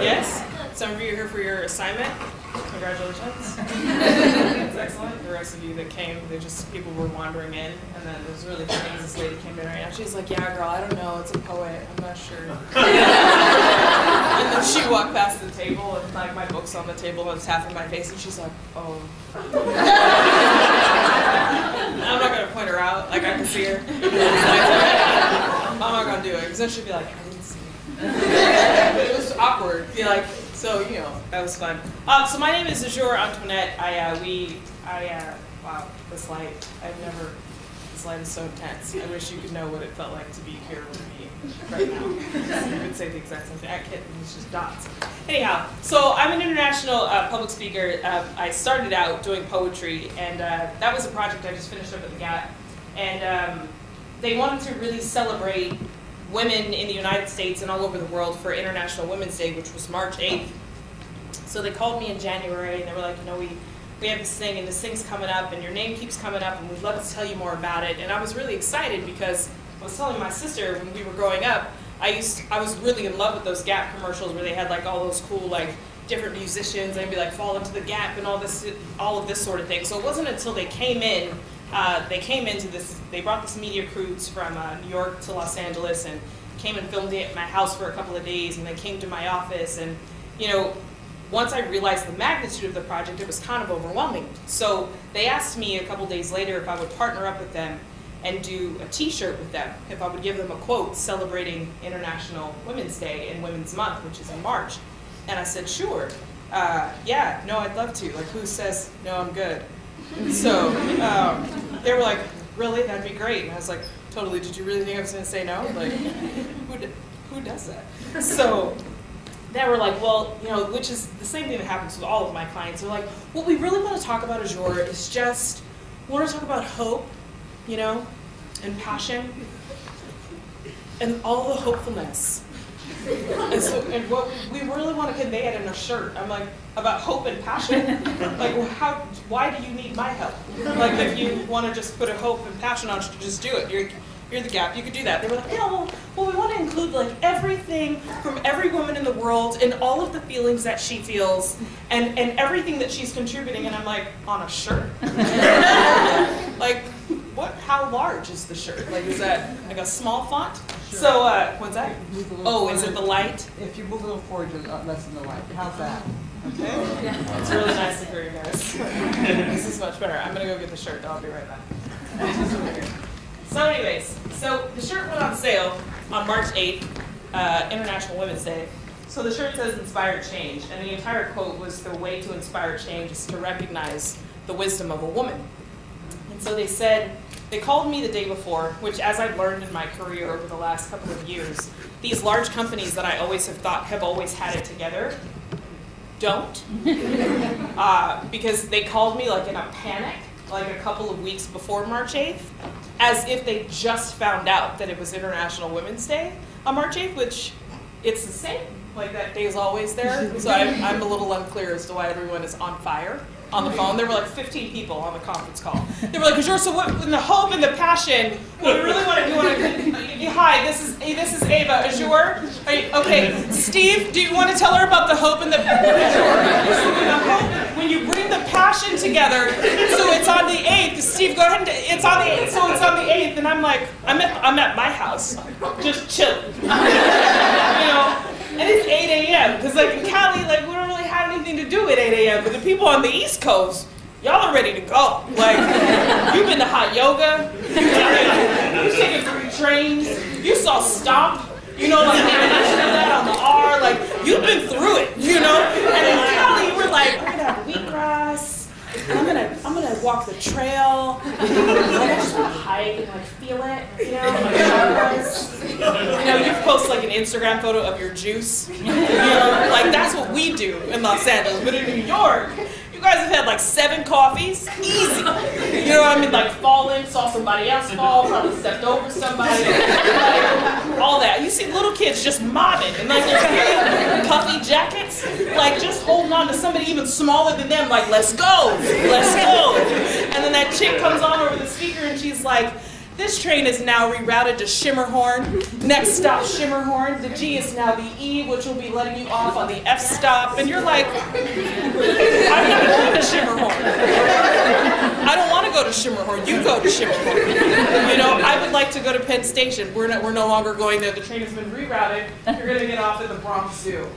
Yes? Some of you are here for your assignment. Congratulations. That's excellent. The rest of you that came, people were wandering in, and then it was really funny as this lady came in right now. She's like, yeah, girl, I don't know, it's a poet, I'm not sure. And then she walked past the table, and like my book's on the table, and it's half of my face, and she's like, oh. I'm not gonna point her out, like I can see her. I'm not gonna do it, because then she'd be like, I didn't see it. It was awkward. Be like, so, you know, that was fun. So my name is Azure Antoinette. Wow, this light, this light is so intense. I wish you could know what it felt like to be here with me right now. You could say the exact same thing. I can't, it's just dots. Anyhow, so I'm an international public speaker. I started out doing poetry, and that was a project I just finished up at the Gap. And they wanted to really celebrate women in the United States and all over the world for International Women's Day, which was March 8th. So they called me in January, and they were like, you know, we have this thing, and this thing's coming up, and your name keeps coming up, and we'd love to tell you more about it. And I was really excited because I was telling my sister when we were growing up, I was really in love with those Gap commercials where they had like all those cool like different musicians, and they'd be like, fall into the Gap and all of this sort of thing. So it wasn't until they came in, they brought this media crews from New York to Los Angeles and came and filmed it at my house for a couple of days, and they came to my office, and you know, once I realized the magnitude of the project, it was kind of overwhelming. So they asked me a couple days later if I would partner up with them and do a t-shirt with them, if I would give them a quote celebrating International Women's Day and Women's Month, which is in March. And I said, sure, yeah, no, I'd love to. Like, who says, no, I'm good? So they were like, really, that'd be great. And I was like, totally, did you really think I was gonna say no? Like, who does that? So they were like, well, you know, which is the same thing that happens with all of my clients. They're like, what we really want to talk about, Azure, is just, we want to talk about hope, you know, and passion, and all the hopefulness. And what we really want to convey it in a shirt. I'm like, about hope and passion? Like, well, why do you need my help? Like, if you want to just put a hope and passion on it, just do it. You're the Gap, you could do that. They were like, yeah, well, we want to include like everything from every woman in the world and all of the feelings that she feels and everything that she's contributing. And I'm like, on a shirt? Like, what? How large is the shirt? Like, is that like a small font? Sure. So, what's that? Oh, is it the light? If you move a little forward, you'll lessen the light. How's that? Okay. Yeah. It's really nice to hear you guys. This is much better. I'm going to go get the shirt. I'll be right back. So anyways, so the shirt went on sale on March 8th, International Women's Day. So the shirt says inspired change, and the entire quote was the way to inspire change is to recognize the wisdom of a woman. And so they called me the day before, which as I've learned in my career over the last couple of years, these large companies that I always have thought have always had it together, don't. Because they called me like in a panic, like a couple of weeks before March 8th, as if they just found out that it was International Women's Day on March 8th, which it's the same. Like, that day is always there. So I'm a little unclear as to why everyone is on fire on the phone. There were like 15 people on the conference call. They were like, sure, so what, in the hope and the passion, what we really want to, hi, this is Ava, Azure. Okay, Steve, do you want to tell her about the hope and the passion? When you bring the passion together, so it's on the 8th, Steve, go ahead and, it's on the 8th, so it's on the 8th, and I'm like, I'm at my house, just chilling, you know? And it's 8 a.m. because like in Cali, like we don't really have anything to do at 8 a.m. But the people on the East Coast, y'all are ready to go. Like, you've been to hot yoga, you've taken 3 trains, you saw Stomp, you know, like that on the R, like you've been through it, you know. And in Cali, we're like, we're gonna have wheatgrass. I'm gonna walk the trail. Like, I just want to hike and like feel it, you know, like chakras. You know, you post like an Instagram photo of your juice. You know, like that's what we do in Los Angeles. But in New York, you guys have had like 7 coffees, easy. You know what I mean? Like falling, saw somebody else fall, probably stepped over somebody, like, all that. You see little kids just mobbing in like their puffy jackets, like just holding on to somebody even smaller than them, like let's go, let's go. And then that chick comes on over the speaker and she's like, This train is now rerouted to Shimmerhorn. Next stop, Shimmerhorn. The G is now the E, which will be letting you off on the F stop. And you're like, I'm not going to Shimmerhorn. I don't want to go to Shimmerhorn. You go to Shimmerhorn. You know, I would like to go to Penn Station. We're no longer going there. The train has been rerouted. You're going to get off at the Bronx Zoo.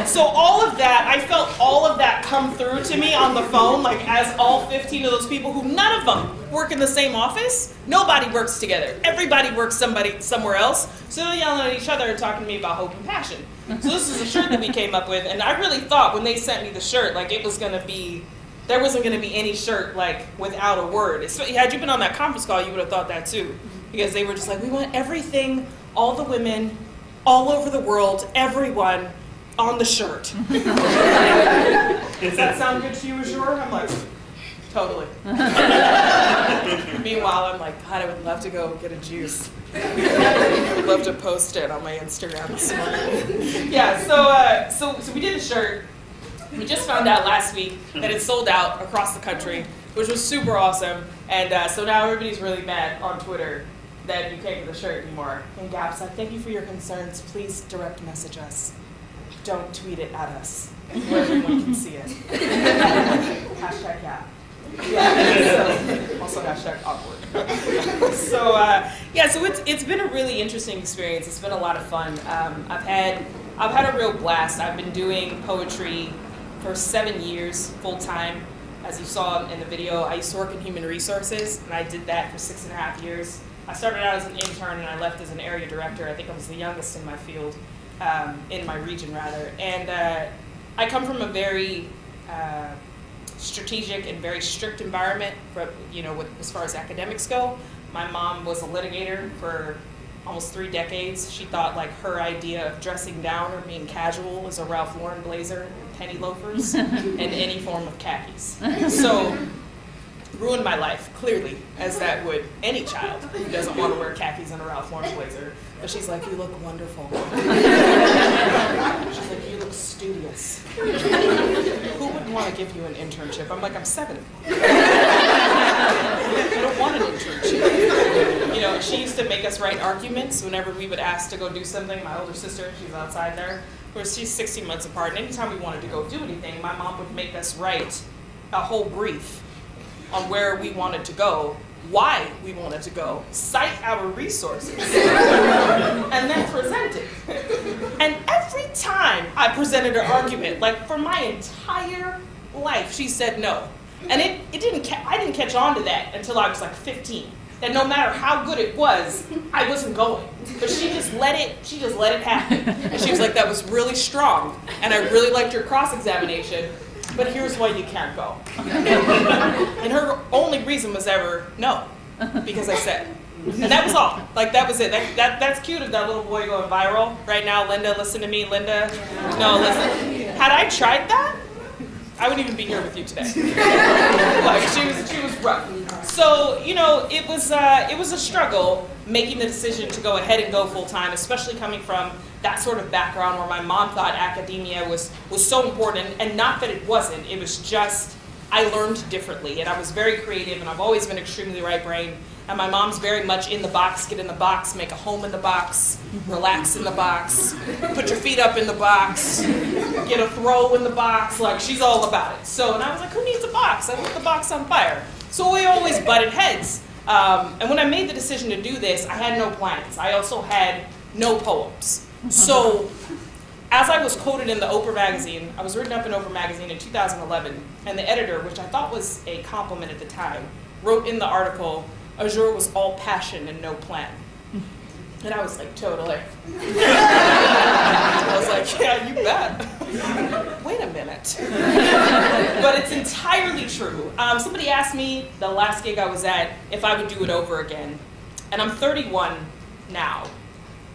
So all of that, I felt all of that come through to me on the phone, like as all 15 of those people who none of them work in the same office. Nobody works together. Everybody works somewhere else. So they're yelling at each other and talking to me about hope and passion. So this is a shirt that we came up with, and I really thought when they sent me the shirt, like it was going to be, there wasn't going to be any shirt like without a word. Had you been on that conference call, you would have thought that too. Because they were just like, we want everything, all the women, all over the world, everyone on the shirt. Does that sound good to you, Azure? I'm like, totally. Meanwhile, I'm like, God, I would love to go get a juice. I would love to post it on my Instagram this morning. Yeah, so we did a shirt. We just found out last week that it sold out across the country, which was super awesome. And so now everybody's really mad on Twitter that you can't get the shirt anymore. And Gap's like, thank you for your concerns. Please direct message us. Don't tweet it at us where everyone can see it. Hashtag Gap. Yeah, so, also hashtag awkward. So it's been a really interesting experience. It's been a lot of fun. I've had a real blast. I've been doing poetry for 7 years full time. As you saw in the video, I used to work in human resources, and I did that for 6.5 years. I started out as an intern, and I left as an area director. I think I was the youngest in my field, in my region rather. And I come from a very strategic and very strict environment, for, as far as academics go. My mom was a litigator for almost 3 decades. She thought like her idea of dressing down or being casual was a Ralph Lauren blazer, penny loafers, and any form of khakis. So ruined my life, clearly, as that would any child who doesn't want to wear khakis and a Ralph Lauren blazer. But she's like, you look wonderful. She's like, you look studious. Who would want to give you an internship? I'm like, I'm 7. I don't want an internship. She used to make us write arguments whenever we would ask to go do something. My older sister, she's outside there. She's 16 months apart, and anytime we wanted to go do anything, my mom would make us write a whole brief on where we wanted to go, why we wanted to go, cite our resources, and then present it. And every time I presented an argument, like for my entire life, she said no. And I didn't catch on to that until I was like 15. That no matter how good it was, I wasn't going. But she just let it happen. And she was like, that was really strong, and I really liked your cross-examination, but here's why you can't go. And her only reason was ever no, because I said. And that was all. Like, that was it. That's cute of that little boy going viral right now. Linda, listen to me, Linda. No, listen. Had I tried that, I wouldn't even be here with you today. Like, she was rough. So, it was a struggle making the decision to go ahead and go full time, especially coming from that sort of background where my mom thought academia was so important, and not that it wasn't. It was just I learned differently, and I was very creative, and I've always been extremely right-brained. And my mom's very much in the box, get in the box, make a home in the box, relax in the box, put your feet up in the box, get a throw in the box, like she's all about it. So, and I was like, who needs a box? I lit the box on fire. So we always butted heads. And when I made the decision to do this, I had no plans. I also had no poems. So as I was quoted in the Oprah magazine, I was written up in Oprah magazine in 2011, and the editor, which I thought was a compliment at the time, wrote in the article, Azure was all passion and no plan. And I was like, totally. I was like, yeah, you bet. Wait a minute. But it's entirely true. Somebody asked me the last gig I was at if I would do it over again. And I'm 31 now.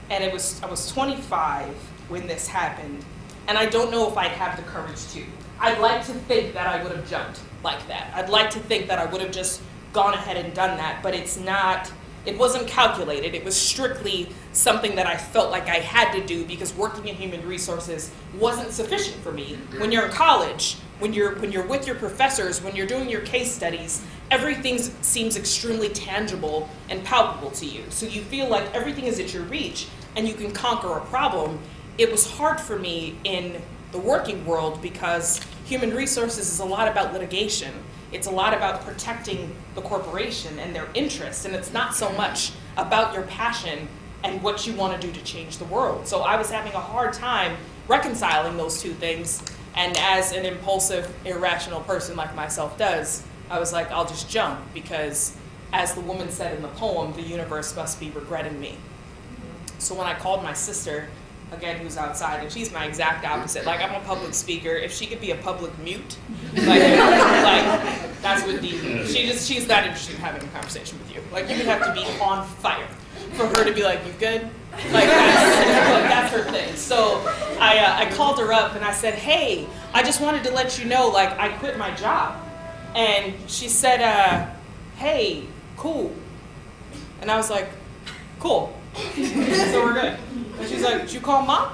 And I was 25 when this happened. And I don't know if I'd have the courage to. I'd like to think that I would have jumped like that. I'd like to think that I would have just gone ahead and done that, but it wasn't calculated. It was strictly something that I felt like I had to do because working in human resources wasn't sufficient for me. When you're in college, when you're with your professors, when you're doing your case studies, everything seems extremely tangible and palpable to you. So you feel like everything is at your reach and you can conquer a problem. It was hard for me in the working world because human resources is a lot about litigation. It's a lot about protecting the corporation and their interests, and it's not so much about your passion and what you want to do to change the world. So I was having a hard time reconciling those two things, and as an impulsive, irrational person like myself does, I was like, I'll just jump, because as the woman said in the poem, the universe must be regretting me. So when I called my sister, again, who's outside, and she's my exact opposite. Like, I'm a public speaker. If she could be a public mute, like that's what she's not interested in having a conversation with you. Like, you would have to be on fire for her to be like, you good? Like, that's her thing. So I called her up and I said, hey, I just wanted to let you know, like, I quit my job. And she said, hey, cool. And I was like, cool. So we're good. And she's like, did you call Mom?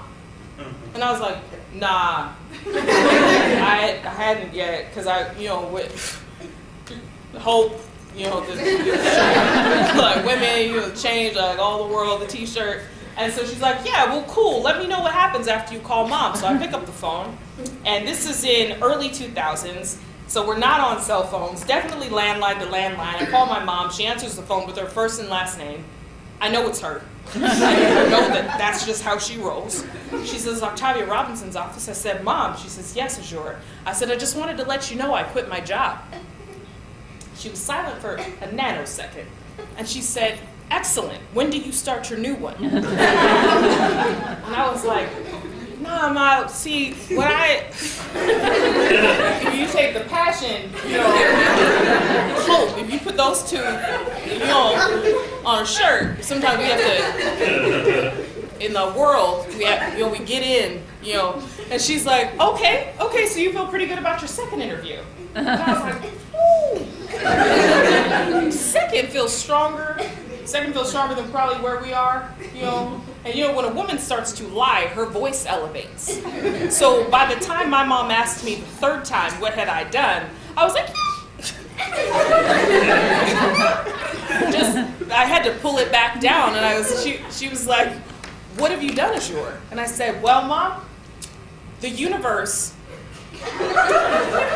And I was like, nah. I hadn't yet, because with hope, like women, change, like all the world, the t-shirt. And so she's like, yeah, well, cool. Let me know what happens after you call Mom. So I pick up the phone, and this is in early 2000s. So we're not on cell phones, definitely landline to landline. I call my mom. She answers the phone with her first and last name. I know it's her. I know that's just how she rolls. She says, Octavia Robinson's office. I said, Mom. She says, yes, Azure. I said, I just wanted to let you know I quit my job. She was silent for a nanosecond. And she said, excellent. When do you start your new one? And I was like, nah, Ma, see, if you take the passion, hope, if you put those two, on a shirt, sometimes we have to, in the world, we get in, and she's like, okay, so you feel pretty good about your second interview. And I was like, ooh. Second feels stronger than probably where we are, And when a woman starts to lie, her voice elevates. So by the time my mom asked me the third time what had I done, I was like, I had to pull it back down, and she was like, what have you done, Azure? And I said, well, Mom, the universe,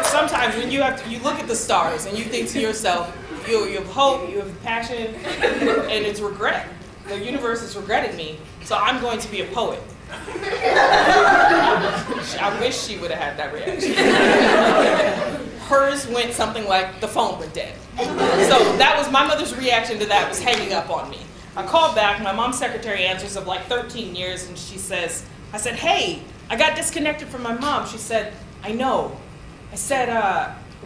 sometimes when you look at the stars and you think to yourself, you have hope, you have passion, and it's regret. The universe is regretting me, so I'm going to be a poet. I wish she would have had that reaction. Hers went something like, the phone went dead. So that was my mother's reaction to that, was hanging up on me. I called back, my mom's secretary answers of like 13 years, and she says, I said, hey, I got disconnected from my mom. She said, I know. I said,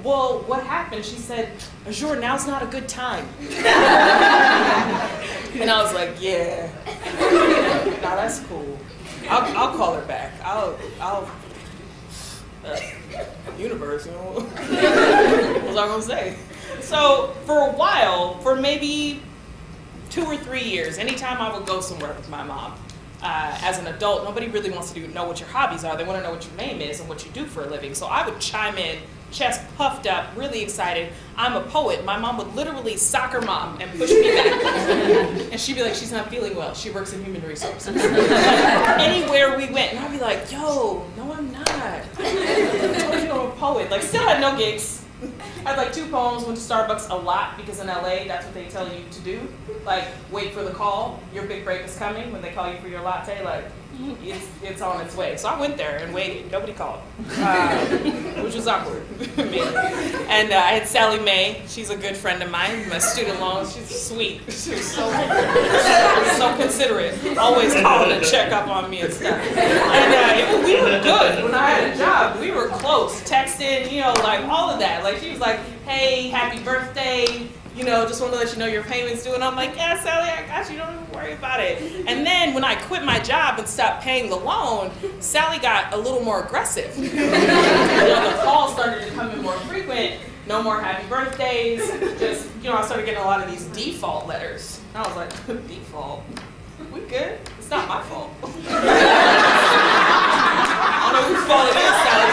well, what happened? She said, Azure, now's not a good time. And I was like, yeah. No, that's cool. I'll call her back. Universe, what was I gonna say? So for a while, for maybe 2 or 3 years, anytime I would go somewhere with my mom, as an adult, nobody really wants to know what your hobbies are. They want to know what your name is and what you do for a living. So I would chime in, chest puffed up, really excited. I'm a poet. My mom would literally soccer mom and push me back. And she'd be like, she's not feeling well. She works in human resources. Like, anywhere we went, and I'd be like, yo, no, I'm not. I told you I'm a poet. Like, still had no gigs. I had like 2 poems, went to Starbucks a lot, because in LA, that's what they tell you to do. Like, wait for the call. Your big break is coming. When they call you for your latte, like, it's on its way. So I went there and waited. Nobody called, which was awkward. And I had Sally Mae. She's a good friend of mine, my student loan. She's sweet. She's so considerate. Always calling to check up on me and stuff. And we were good. When I had a job, we were close. Texting, like all of that. Like, she was like, hey, happy birthday. Just want to let you know your payment's due. And I'm like, yeah, Sally, I got you. Don't even worry about it. And then when I quit my job and stopped paying the loan, Sally got a little more aggressive. The calls started to come in more frequent. No more happy birthdays. Just, I started getting a lot of these default letters. And I was like, default? We good? It's not my fault. I don't know whose fault it is, Sally.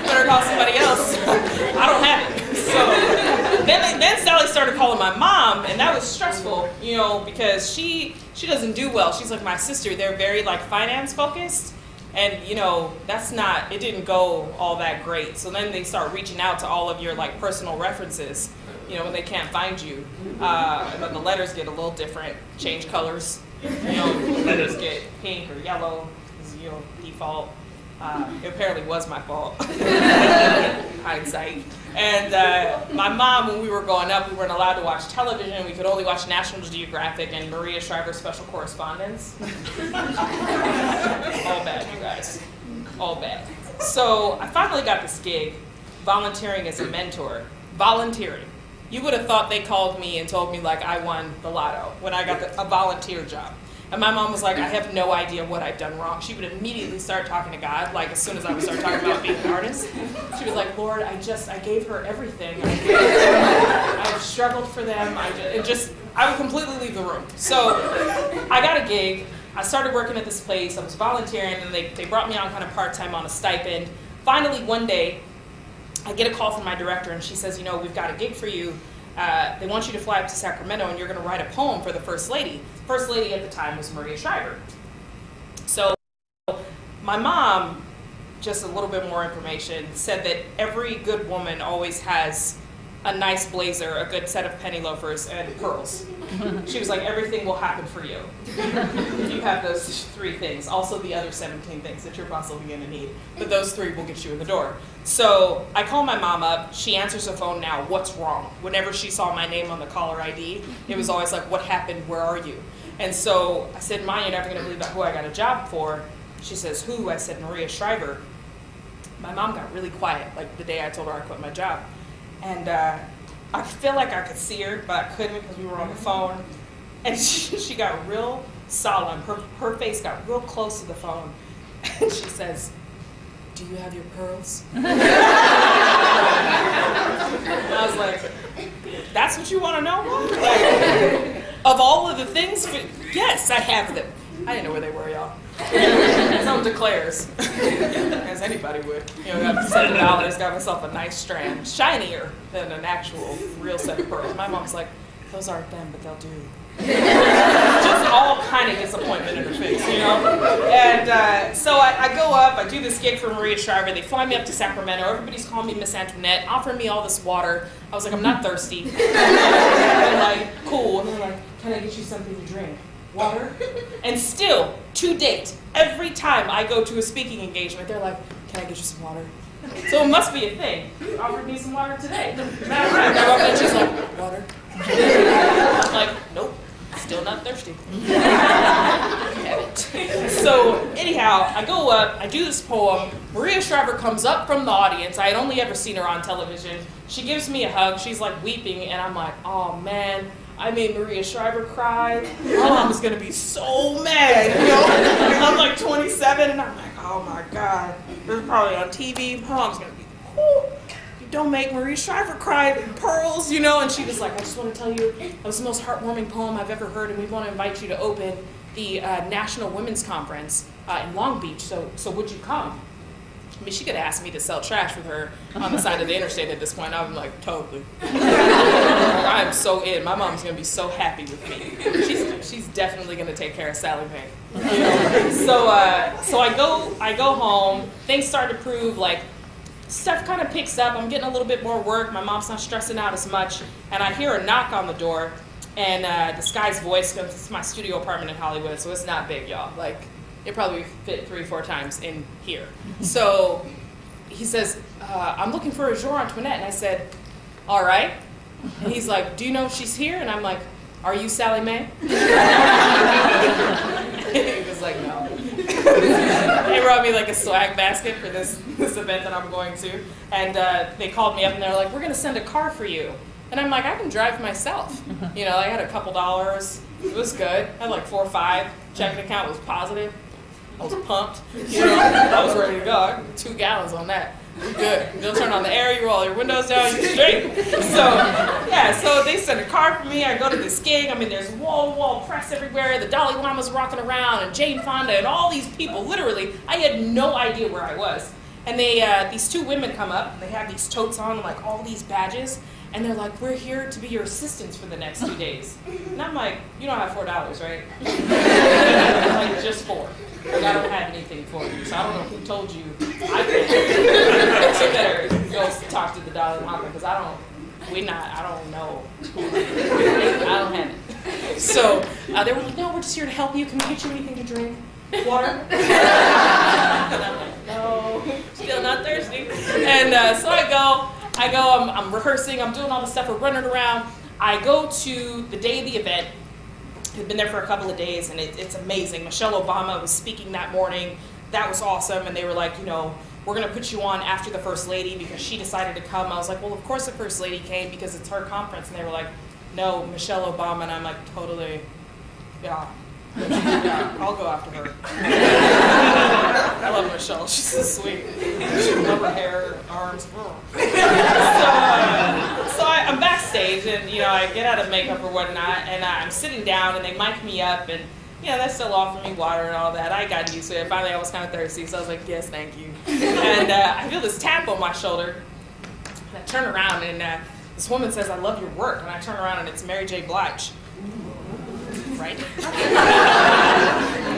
Better call somebody else. I don't have it. So then you know, because she doesn't do well. She's like my sister. They're very like finance focused. And, you know, it didn't go all that great. So then they start reaching out to all of your like personal references, you know, when they can't find you. And then the letters get a little different, change colors. You know, the letters get pink or yellow, is, you know, default. It apparently was my fault, hindsight. And my mom, when we were growing up, we weren't allowed to watch television. We could only watch National Geographic and Maria Shriver's Special Correspondence. All bad, you guys. All bad. So I finally got this gig, volunteering as a mentor. Volunteering. You would have thought they called me and told me like I won the lotto when I got a volunteer job. And my mom was like, I have no idea what I've done wrong. She would immediately start talking to God, like as soon as I would start talking about being an artist. She was like, Lord, I gave her everything. I've struggled for them. I would completely leave the room. So I got a gig. I started working at this place. I was volunteering, and they brought me on kind of part-time on a stipend. Finally, one day, I get a call from my director, and she says, you know, we've got a gig for you. They want you to fly up to Sacramento, and you're going to write a poem for the First Lady. First Lady at the time was Maria Shriver. So my mom, just a little bit more information, said that every good woman always has a nice blazer, a good set of penny loafers, and pearls. She was like, everything will happen for you. You have those 3 things. Also the other 17 things that you're possibly going to need. But those 3 will get you in the door. So I call my mom up. She answers the phone now. What's wrong? Whenever she saw my name on the caller ID, it was always like, what happened? Where are you? And so I said, Ma, you're never going to believe who I got a job for. She says, who? I said, Maria Shriver. My mom got really quiet, like the day I told her I quit my job. And I feel like I could see her, but I couldn't because we were on the phone. And she got real solemn. Her face got real close to the phone. And she says, do you have your pearls? And I was like, that's what you want to know, Mom? Like, of all of the things, yes, I have them. I didn't know where they were, y'all. Some declares, as anybody would. You know, got $7, got myself a nice strand, shinier than an actual real set of pearls. My mom's like, those aren't them, but they'll do. Just all kind of disappointment in her face, you know? And so I go up, I do this gig for Maria Shriver. They fly me up to Sacramento. Everybody's calling me Miss Antoinette, offering me all this water. I was like, I'm not thirsty. And they're like, cool. And they're like, can I get you something to drink? Water? And still, to date, every time I go to a speaking engagement, they're like, can I get you some water? So it must be a thing. You offered me some water today. Matter of fact, I go up and she's like, water? I'm like, nope, still not thirsty. So anyhow, I go up, I do this poem. Maria Shriver comes up from the audience. I had only ever seen her on television. She gives me a hug. She's like weeping, and I'm like, oh man, I made Maria Shriver cry. My mom is gonna be so mad, you know? I'm like 27, and I'm like, oh my God, this is probably on TV. My mom's gonna be, whoo. Don't make Maria Shriver cry, pearls, you know? And she was like, I just want to tell you, that was the most heartwarming poem I've ever heard, and we want to invite you to open the National Women's Conference in Long Beach, so would you come? I mean, she could have asked me to sell trash with her on the side of the interstate at this point. I'm like, totally. I'm so in. My mom's going to be so happy with me. She's definitely going to take care of Sally Mae. You know? So I go home. Things start to prove like, stuff kind of picks up. I'm getting a little bit more work. My mom's not stressing out as much. And I hear a knock on the door. And this guy's voice comes. It's my studio apartment in Hollywood, so it's not big, y'all. Like, it probably fit 3 or 4 times in here. So he says, I'm looking for Azure Antoinette. And I said, all right. And he's like, do you know if she's here? And I'm like, are you Sally Mae? He was like, no. They brought me like a swag basket for this event that I'm going to. And they called me up and they're like, we're going to send a car for you. And I'm like, I can drive myself. You know, I had a couple dollars. It was good. I had like 4 or 5. Checking account was positive. I was pumped. You know, I was ready to go. I could 2 gallons on that. We're good. You'll turn on the air, you roll your windows down, you're straight. So, yeah, so they sent a car for me. I go to this gig. I mean, there's wall-to-wall press everywhere. The Dalai Lama's rocking around, and Jane Fonda, and all these people. Literally, I had no idea where I was. And they, these 2 women come up, and they have these totes on, like all these badges. And they're like, we're here to be your assistants for the next 2 days. And I'm like, you don't have $4, right? Like, just 4. Like, I don't have anything for you, so I don't know who told you I can't. You better go talk to the Dalai Lama, because I don't know who, I don't have it. So they were like, no, we're just here to help you. Can we get you anything to drink? Water? And I'm like, no, still not thirsty. And so I go, I'm rehearsing, I'm doing all the stuff, we're running around. I go to the day of the event. I've been there for a couple of days, and it's amazing. Michelle Obama was speaking that morning. That was awesome, and they were like, you know, we're going to put you on after the First Lady because she decided to come. I was like, well, of course the First Lady came because it's her conference. And they were like, no, Michelle Obama. And I'm like, totally, yeah, I'll go after her. I love Michelle. She's so sweet. She love her hair, arms. So I'm backstage, and you know, I get out of makeup or whatnot, and I'm sitting down, and they mic me up, and you know, they still offer me water and all that. I got used to it. Finally, I was kind of thirsty, so I was like, yes, thank you. And I feel this tap on my shoulder, and I turn around, and this woman says, I love your work. And I turn around, and it's Mary J. Blige. Right? And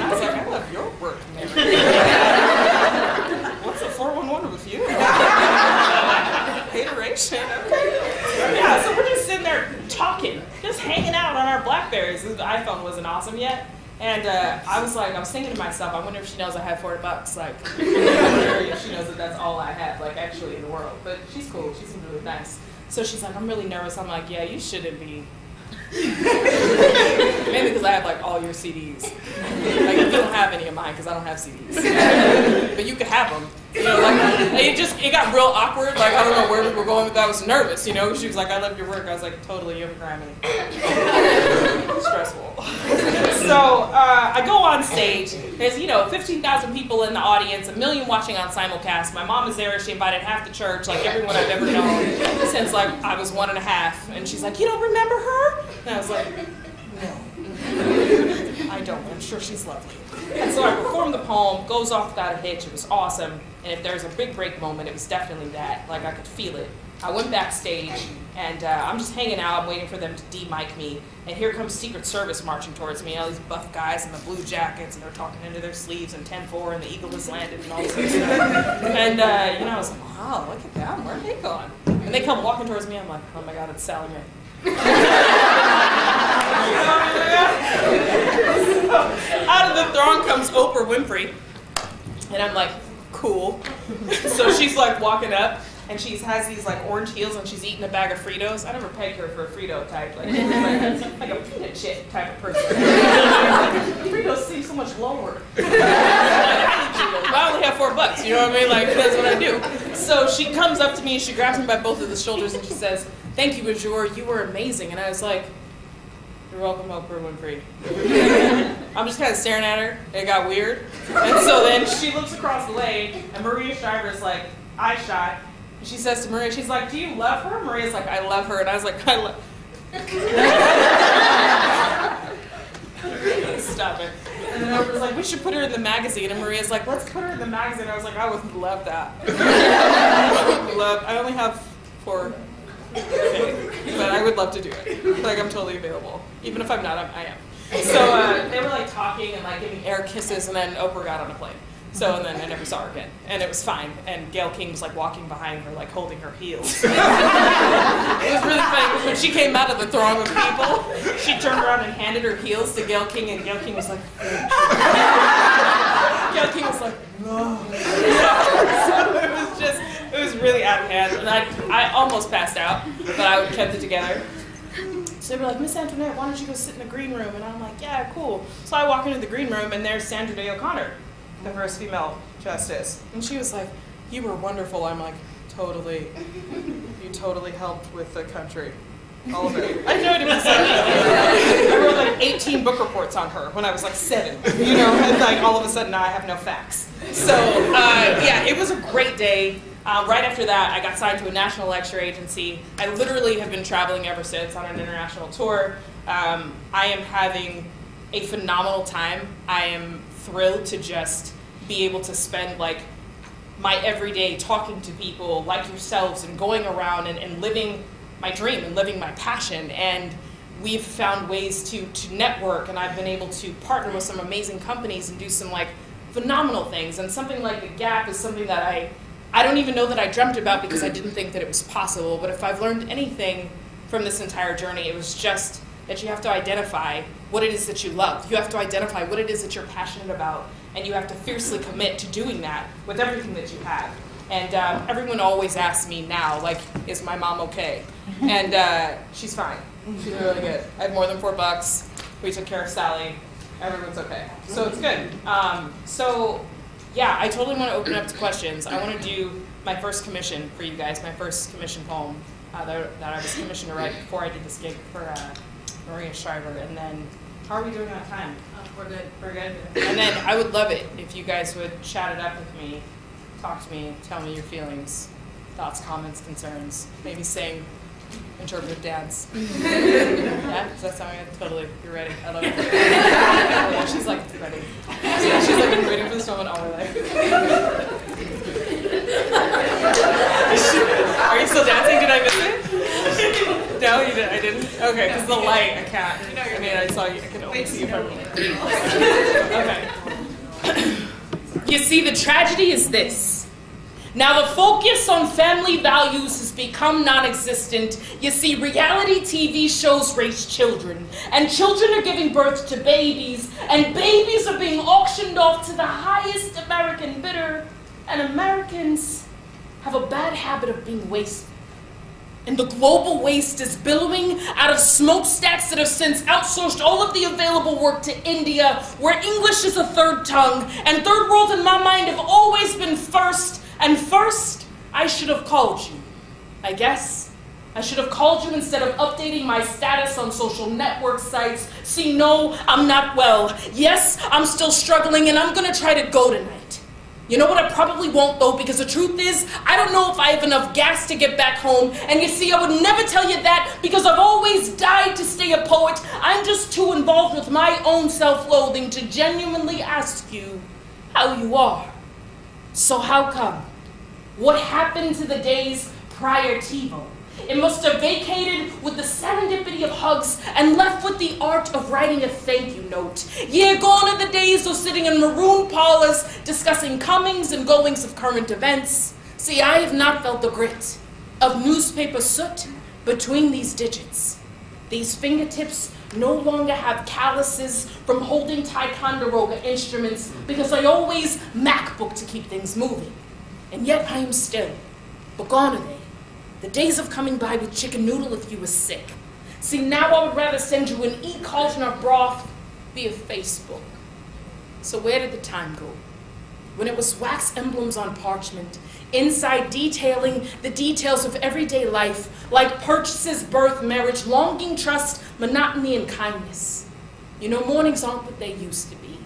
I was like, I love your work, Mary. What's a 411 with you? Hateration, okay. Yeah, so we're just sitting there talking, just hanging out on our Blackberries. The iPhone wasn't awesome yet. And I was thinking to myself, I wonder if she knows I have $40. Like, I wonder if she knows that that's all I have, like, actually in the world. But she's cool. She seemed really nice. So she's like, I'm really nervous. I'm like, yeah, you shouldn't be. Maybe because I have like all your CDs. Like, you don't have any of mine because I don't have CDs. But you could have them. You know, like it got real awkward. Like, I don't know where we were going with that. I was nervous, you know. She was like, I love your work. I was like, totally, you have a Grammy. Stressful. So I go on stage. There's, you know, 15,000 people in the audience, 1 million watching on simulcast. My mom is there. She invited half the church, like everyone I've ever known since like I was 1.5. And she's like, you don't remember her? And I was like, no, I don't. I'm sure she's lovely. And so I performed the poem, goes off without a hitch. It was awesome. And if there's a big break moment, it was definitely that. Like, I could feel it. I went backstage, and I'm just hanging out. I'm waiting for them to de-mic me. And here comes Secret Service marching towards me. All these buff guys in the blue jackets, and they're talking into their sleeves, and 10-4, and the eagle has landed, and all this other stuff. And, you know, I was like, wow, look at them. Where are they going? And they come walking towards me. I'm like, oh, my God, it's Sally Mae. Out of the throng comes Oprah Winfrey, and I'm like, cool. So she's like walking up, and she has these like orange heels, and she's eating a bag of Fritos. I never pegged her for a Frito type, like a peanut chip type of person. Fritos seem so much lower. I only have $4, you know what I mean? Like, that's what I do. So she comes up to me, and she grabs me by both of the shoulders, and she says, thank you, Azure, you were amazing. And I was like, you're welcome, Oprah Winfrey. I'm just kind of staring at her. It got weird. And so then she looks across the lane, and Maria Shriver's like, eye shot. And she says to Maria, she's like, do you love her? Maria's like, I love her. And I was like, I love Stop it. And then Oprah's like, we should put her in the magazine. And Maria's like, let's put her in the magazine. I was like, I would love that. I only have 4. Okay, but I would love to do it. Like, I'm totally available. Even if I'm not, I am. So they were like talking and like giving air kisses, and then Oprah got on a plane. So, and then I never saw her again. And it was fine. And Gayle King was like walking behind her, like holding her heels. It was really funny because when she came out of the throng of people, she turned around and handed her heels to Gayle King, and Gayle King was like, Gayle King was like, no. So it was really out of hand. And I almost passed out, but I kept it together. So they were like, Miss Antoinette, why don't you go sit in the green room? And I'm like, yeah, cool. So I walk into the green room, and there's Sandra Day O'Connor, the first female justice. And she was like, you were wonderful. I'm like, totally. You totally helped with the country. All of it. I know it was like, I wrote like 18 book reports on her when I was like 7. You know, and like all of a sudden now I have no facts. So yeah, it was a great day. Right after that, I got signed to a national lecture agency. I literally have been traveling ever since on an international tour. I am having a phenomenal time. I am thrilled to just be able to spend like my everyday talking to people like yourselves and going around and living my dream and living my passion. And we've found ways to network, and I've been able to partner with some amazing companies and do some like phenomenal things. And something like the Gap is something that I don't even know that I dreamt about because I didn't think that it was possible. But if I've learned anything from this entire journey, it was just that you have to identify what it is that you love. You have to identify what it is that you're passionate about, and you have to fiercely commit to doing that with everything that you have. And everyone always asks me now, like, is my mom okay? And she's fine. She's really good. I had more than $4. We took care of Sally. Everyone's okay. So it's good. So yeah, I totally want to open up to questions. I want to do my first commission for you guys, my first commission poem that I was commissioned to write before I did this gig for Maria Shriver. And then, how are we doing on time? We're good. We're good? And then I would love it if you guys would chat it up with me, talk to me, tell me your feelings, thoughts, comments, concerns, maybe sing, interpretive dance. Yeah, does that sound good? Totally. You're ready. I love it. Yeah, she's like ready. She's like been waiting for this moment all her life. Are you still dancing? Did I miss it? No, you didn't. I didn't. Okay, because the light, I can't. I mean, I saw you. I could only see you from here. Okay. You see, the tragedy is this. Now the focus on family values has become non-existent. You see, reality TV shows raise children, and children are giving birth to babies, and babies are being auctioned off to the highest American bidder, and Americans have a bad habit of being wasteful. And the global waste is billowing out of smokestacks that have since outsourced all of the available work to India, where English is a third tongue, and third world in my mind have always been first. And first, I should have called you. I guess I should have called you instead of updating my status on social network sites. See, no, I'm not well. Yes, I'm still struggling, and I'm gonna try to go tonight. You know what, I probably won't though, because the truth is, I don't know if I have enough gas to get back home. And you see, I would never tell you that because I've always died to stay a poet. I'm just too involved with my own self-loathing to genuinely ask you how you are. So how come? What happened to the days prior TiVo? It must have vacated with the serendipity of hugs and left with the art of writing a thank you note. Yeah, gone are the days of sitting in maroon parlors discussing comings and goings of current events. See, I have not felt the grit of newspaper soot between these digits. These fingertips no longer have calluses from holding Ticonderoga instruments because I always MacBook to keep things moving. And yet I am still, but gone are they. The days of coming by with chicken noodle if you were sick. See, now I would rather send you an e-cauldron of broth via Facebook. So where did the time go? When it was wax emblems on parchment, inside detailing the details of everyday life, like purchases, birth, marriage, longing, trust, monotony, and kindness. You know, mornings aren't what they used to be.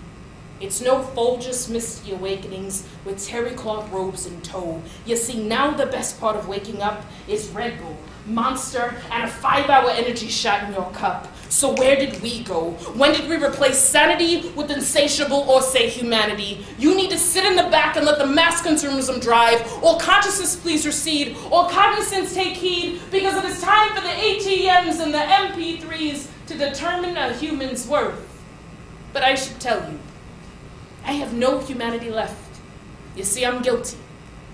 It's no Folgers misty awakenings with terry cloth robes in tow. You see, now the best part of waking up is Red Bull, Monster, and a 5-hour energy shot in your cup. So where did we go? When did we replace sanity with insatiable or say humanity? You need to sit in the back and let the mass consumerism drive, or consciousness please recede, or cognizance take heed, because it is time for the ATMs and the MP3s to determine a human's worth. But I should tell you, I have no humanity left. You see, I'm guilty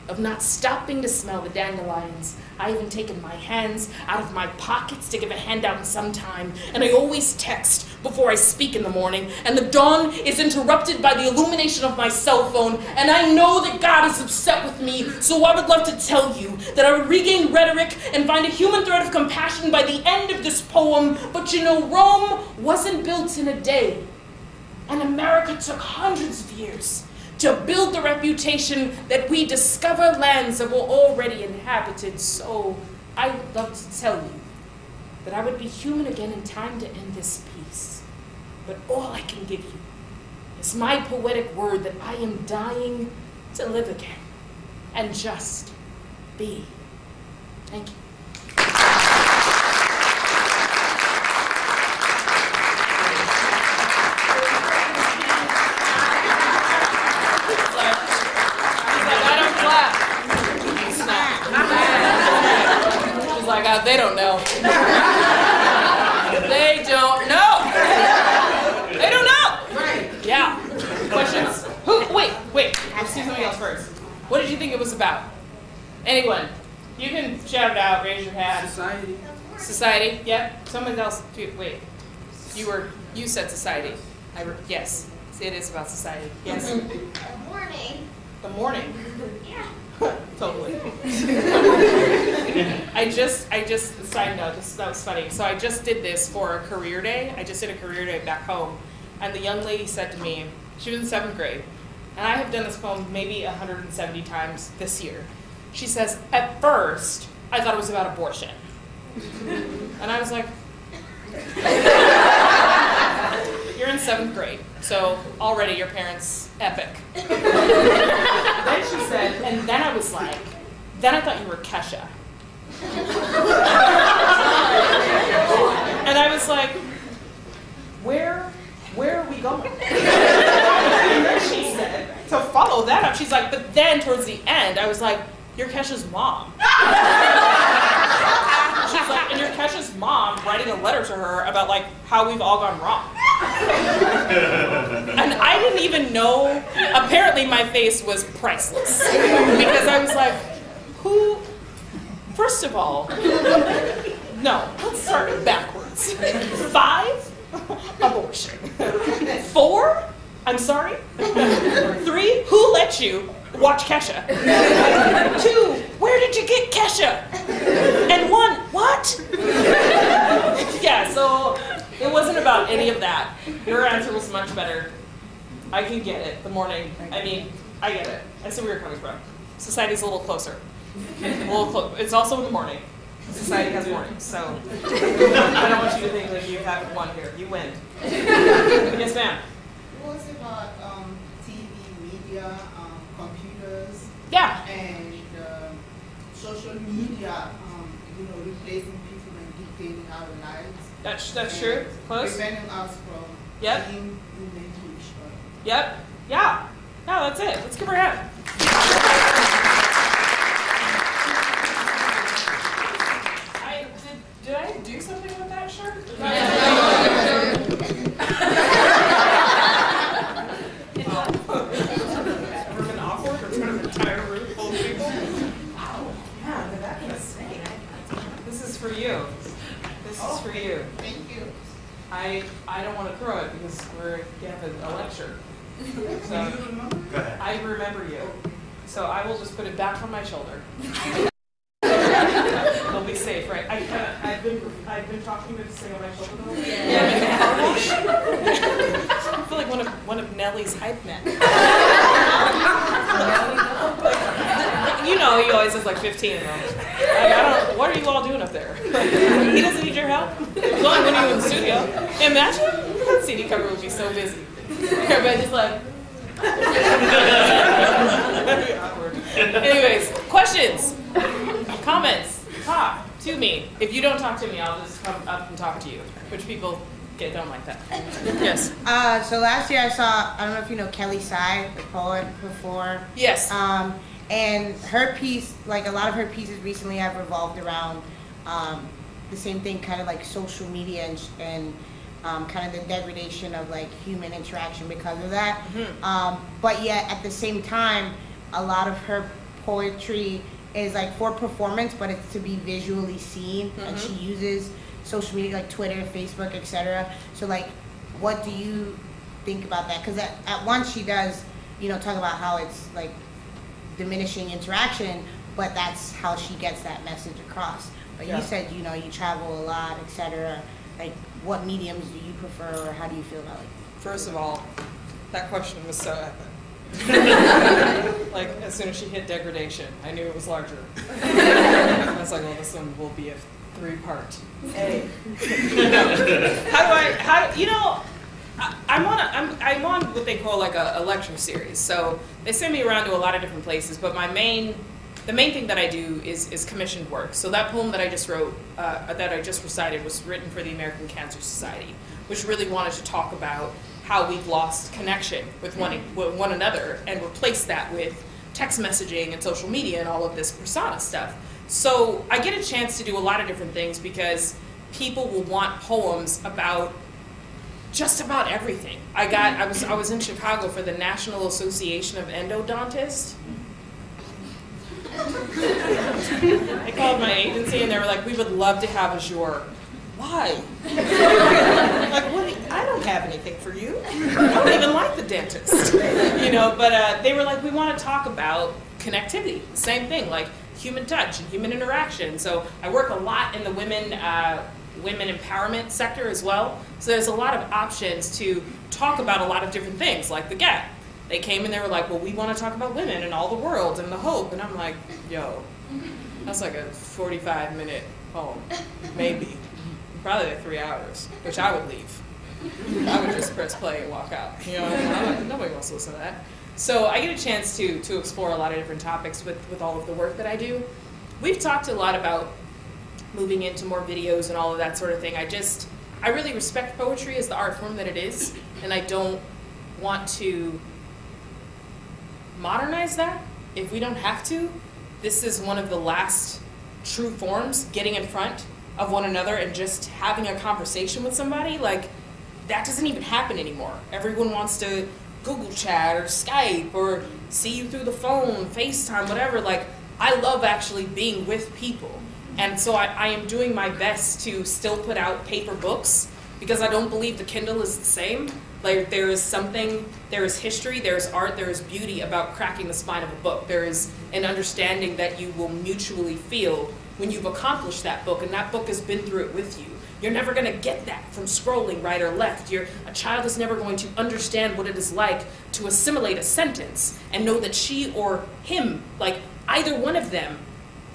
of not stopping to smell the dandelions. I haven't taken my hands out of my pockets to give a handout in some time, and I always text before I speak in the morning, and the dawn is interrupted by the illumination of my cell phone, and I know that God is upset with me, so I would love to tell you that I would regain rhetoric and find a human thread of compassion by the end of this poem, but you know, Rome wasn't built in a day. And America took hundreds of years to build the reputation that we discover lands that were already inhabited. So I would love to tell you that I would be human again in time to end this piece. But all I can give you is my poetic word that I am dying to live again and just be. Thank you. Yeah, they don't know. They don't know. They don't know. Right. Yeah. Questions? Wait. Let's do something else first. What did you think it was about? Anyone? You can shout it out, raise your hand. Society. Society? Yep. Someone else. Wait. You said society. Yes. See, it is about society. Yes. The morning. The morning. Yeah. Totally. I just, side note, that was funny. So I just did this for a career day. I just did a career day back home. And the young lady said to me, she was in 7th grade, and I have done this poem maybe 170 times this year. She says, at first, I thought it was about abortion. And I was like, you're in 7th grade, so already your parents epic. Then she said, and then I was like, then I thought you were Kesha. And I was like, where are we going? And then she said, to follow that up, she's like, but then towards the end, I was like, you're Kesha's mom. She's like, and you're Kesha's mom writing a letter to her about like how we've all gone wrong. And I didn't even know, apparently my face was priceless. Because I was like, first of all, no, let's start backwards. 5, abortion. 4, I'm sorry. 3, who let you watch Kesha? 2, where did you get Kesha? And 1, what? Yeah, so it wasn't about any of that. Your answer was much better. I can get it, the morning. I mean, I get it. I see where you're coming from. Society's a little closer. It's also in the morning. Society has mornings, so I don't want you to think that you haven't won here. You win. Yes, ma'am. It was about TV, media, computers, Yeah. and social media, replacing people and dictating our lives. That's true. Close. Preventing us from Yep. being human to each other. Yep. Yeah. No, that's it. Let's give her a hand. Did I do something with that shirt? Ruben awkward in front of an entire room full of people? Wow. Yeah, did that be a snake? This is for you. This is for you. Thank you. I don't want to throw it because we're giving a lecture. So I remember you. So I will just put it back on my shoulder. It'll be safe, right? I've been talking to this thing on my shoulder though. Yeah. I feel like one of Nellie's hype men. You know, he always has like 15 of them. What are you all doing up there? He doesn't need your help. Well, when you in the studio, imagine that CD cover would be so busy. Everybody just like. That'd be awkward. Anyways, questions, comments, talk to me. If you don't talk to me, I'll just come up and talk to you, which people don't like that. Yes. So last year I don't know if you know Kelly Tsai, the poet before. Yes. And her piece, like a lot of her pieces recently have revolved around the same thing, kind of like social media and kind of the degradation of like human interaction because of that. Mm-hmm. But yet at the same time, a lot of her poetry is like for performance, but it's to be visually seen. Mm-hmm. And she uses social media like Twitter, Facebook, etc. So like, what do you think about that? Because at once she does, talk about how it's like diminishing interaction, but that's how she gets that message across. But yeah. You said, you travel a lot, etc. Like, what mediums do you prefer, or how do you feel about it? First of all, that question was so epic. Like, as soon as she hit degradation, I knew it was larger. I was like, well, this one will be a 3-part. Hey. I'm on what they call like a lecture series. So they send me around to a lot of different places, but the main thing that I do is commissioned work. So that poem that I just wrote, that I just recited, was written for the American Cancer Society, which really wanted to talk about how we've lost connection with one another and replaced that with text messaging and social media and all of this persona stuff. So I get a chance to do a lot of different things because people will want poems about just about everything. I was in Chicago for the National Association of Endodontists. They called my agency and they were like, we would love to have Azure. Why? Like, I don't have anything for you. I don't even like the dentist. But they were like, we want to talk about connectivity. Same thing, like human touch and human interaction. So I work a lot in the women empowerment sector as well. So there's a lot of options to talk about a lot of different things, like the Gap. They came and they were like, well, we want to talk about women and all the world and the hope. And I'm like, yo, that's like a 45-minute poem, maybe. Probably like 3 hours, which I would leave. I would just press play and walk out. I'm like, nobody wants to listen to that. So I get a chance to explore a lot of different topics with all of the work that I do. We've talked a lot about moving into more videos and all of that sort of thing. I really respect poetry as the art form that it is, and I don't want to modernize that if we don't have to. This is one of the last true forms, getting in front of one another and just having a conversation with somebody. Like, that doesn't even happen anymore. Everyone wants to Google chat or Skype or see you through the phone, FaceTime, whatever. Like, I love actually being with people. And so I am doing my best to still put out paper books because I don't believe the Kindle is the same. Like, there is history, there is art, there is beauty about cracking the spine of a book. There is an understanding that you will mutually feel when you've accomplished that book and that book has been through it with you. You're never going to get that from scrolling right or left. A child is never going to understand what it is like to assimilate a sentence and know that she or him, like either one of them,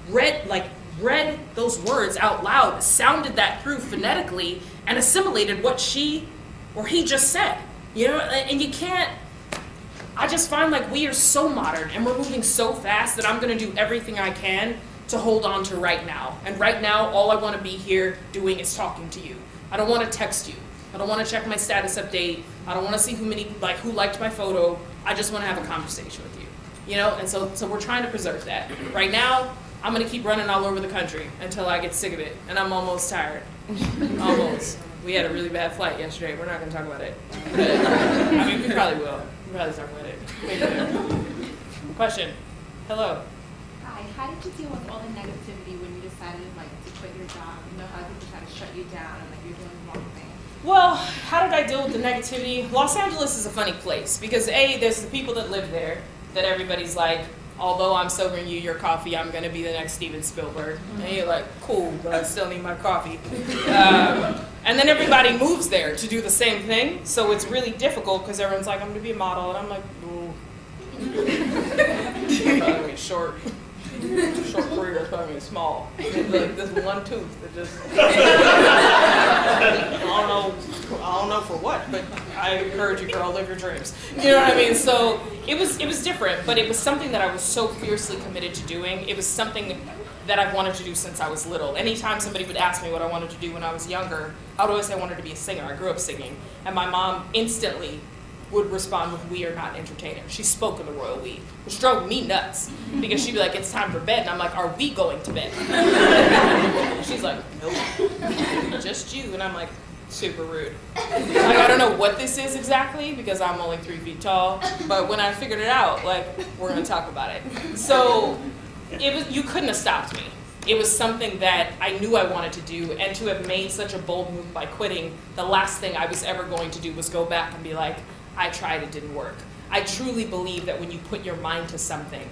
read those words out loud, sounded that through phonetically, and assimilated what she or he just said. And you can't, I just find like we are so modern and we're moving so fast that I'm going to do everything I can to hold on to right now. And right now, all I want to be here doing is talking to you. I don't want to text you. I don't want to check my status update. I don't want to see who liked my photo. I just want to have a conversation with you. And so we're trying to preserve that. Right now, I'm going to keep running all over the country until I get sick of it. And I'm almost tired. Almost. We had a really bad flight yesterday. We're not going to talk about it. But, I mean, we probably will. We'll probably talk about it. Maybe. Question. Hello. Hi. How did you deal with all the negativity when you decided to quit your job? How people try to shut you down and you're doing the wrong thing? Well, how did I deal with the negativity? Los Angeles is a funny place because there's the people that live there that everybody's like, although I'm serving you your coffee, I'm going to be the next Steven Spielberg. And you're like, cool, but I still need my coffee. And then everybody moves there to do the same thing, so it's really difficult because everyone's like, I'm going to be a model, and I'm like, ooh. Probably short career is probably small. Like this one tooth that just, I don't know for what, but I encourage you, girl, live your dreams. You know what I mean? So it was different, but it was something that I was so fiercely committed to doing. It was something that I've wanted to do since I was little. Anytime somebody would ask me what I wanted to do when I was younger, I would always say I wanted to be a singer. I grew up singing, and my mom instantly would respond with, "We are not entertainers." She spoke in the royal we, which drove me nuts because she'd be like, "It's time for bed," and I'm like, "Are we going to bed?" She's like, "Nope, just you," and I'm like, super rude. Like, I don't know what this is exactly because I'm only 3 feet tall, but when I figured it out, like, we're gonna talk about it. So you couldn't have stopped me. It was something that I knew I wanted to do, and to have made such a bold move by quitting, the last thing I was ever going to do was go back and be like, I tried, it didn't work. I truly believe that when you put your mind to something,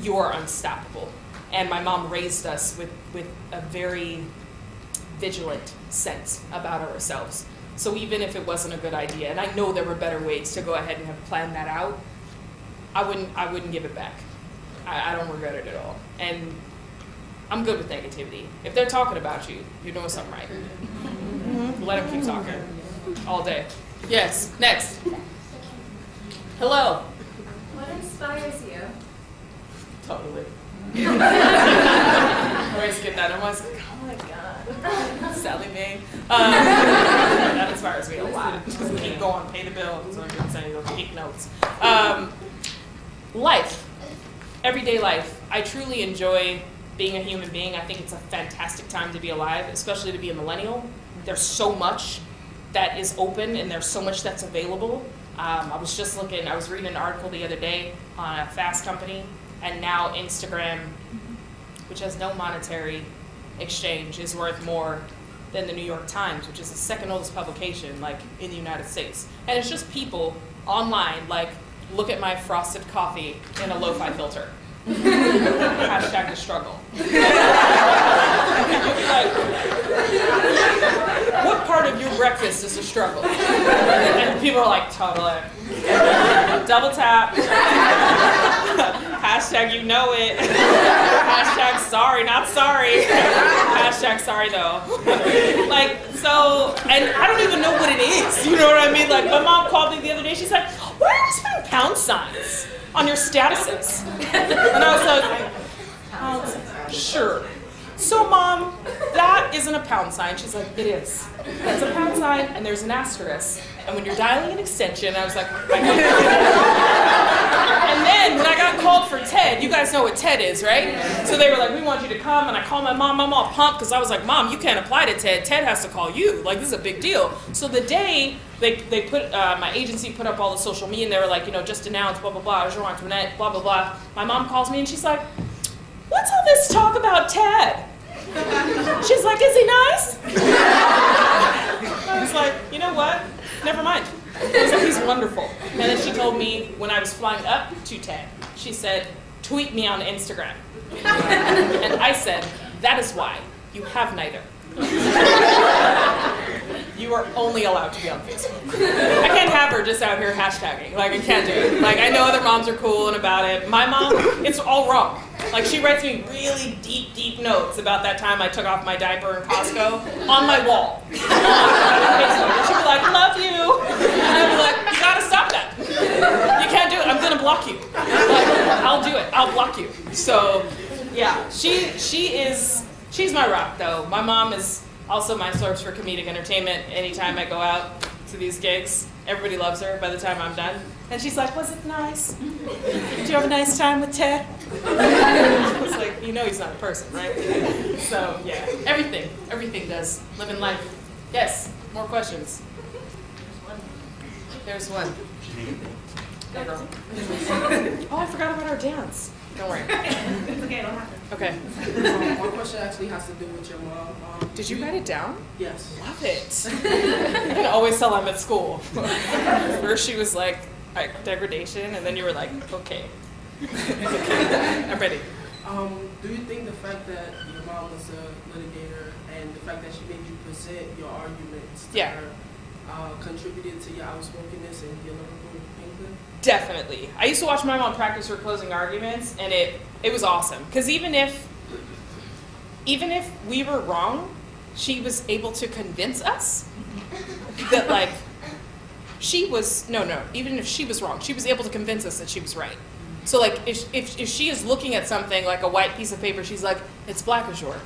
you're unstoppable. And my mom raised us with a very vigilant sense about ourselves. So even if it wasn't a good idea, and I know there were better ways to go ahead and have planned that out, I wouldn't give it back. I don't regret it at all. And I'm good with negativity. If they're talking about you, you're doing something right. Let them keep talking all day. Yes, next. Hello. What inspires you? Totally. I always get that. I'm always like, oh my God. Sally Mae. That inspires me a lot. Just keep going, pay the bill. That's what I'm saying. Keep notes. Life. Everyday life. I truly enjoy being a human being. I think it's a fantastic time to be alive, especially to be a millennial. There's so much that is open and there's so much that's available. I was reading an article the other day on a fast company, and now Instagram, which has no monetary exchange, is worth more than the New York Times, which is the second oldest publication, like, in the United States. And it's just people online, like, look at my frosted coffee in a lo-fi filter. Hashtag the struggle. Like, what part of your breakfast is a struggle? And people are like, totally. Double tap. Hashtag you know it. Hashtag sorry, not sorry. Hashtag sorry though. Like, so, and I don't even know what it is. You know what I mean? Like, my mom called me the other day. She's like, why are you putting pound signs on your statuses? And I was like, pound signs. Sure. So, Mom, that isn't a pound sign. She's like, it is. It's a pound sign, and there's an asterisk. And when you're dialing an extension, I was like, I know. And then when I got called for TED, you guys know what TED is, right? So they were like, we want you to come, and I called my mom. I'm all pumped because I was like, Mom, you can't apply to TED. TED has to call you. Like, this is a big deal. So the day they put, my agency put up all the social media, and they were like, you know, just announced, blah, blah, blah, Azure Antoinette, blah, blah, blah. My mom calls me, and she's like, what's all this talk about TED? She's like, is he nice? I was like, you know what? Never mind. I was like, he's wonderful. And then she told me when I was flying up to TED, she said, tweet me on Instagram. And I said, that is why you have neither. You are only allowed to be on Facebook. I can't have her just out here hashtagging. Like, I can't do it. Like, I know other moms are cool and about it. My mom, it's all wrong. Like, she writes me really deep, deep notes about that time I took off my diaper in Costco on my wall. On Facebook. And she'd be like, love you. And I'd be like, you gotta stop that. You can't do it. I'm gonna block you. Like, I'll do it. I'll block you. So, yeah, she's my rock, though. My mom is also my source for comedic entertainment. Anytime I go out to these gigs, everybody loves her by the time I'm done. And she's like, was it nice? Did you have a nice time with Ted? It's like, you know he's not a person, right? So, yeah, everything does. Living life. Yes, more questions. There's one. Hey, girl. Oh, I forgot about our dance. Don't worry. It's okay, it'll happen. Okay. My question actually has to do with your mom. Did you write it down? Yes. Love it. I can always tell I'm at school. First she was like degradation, and then you were like, okay. Okay, I'm ready. Do you think the fact that your mom was a litigator and the fact that she made you present your arguments to her contributed to your outspokenness and your lyrical England? Definitely. I used to watch my mom practice her closing arguments, and it was awesome. Because even if we were wrong, she was able to convince us that, like, even if she was wrong, she was able to convince us that she was right. So, like, if she is looking at something like a white piece of paper, she's like, it's black azure.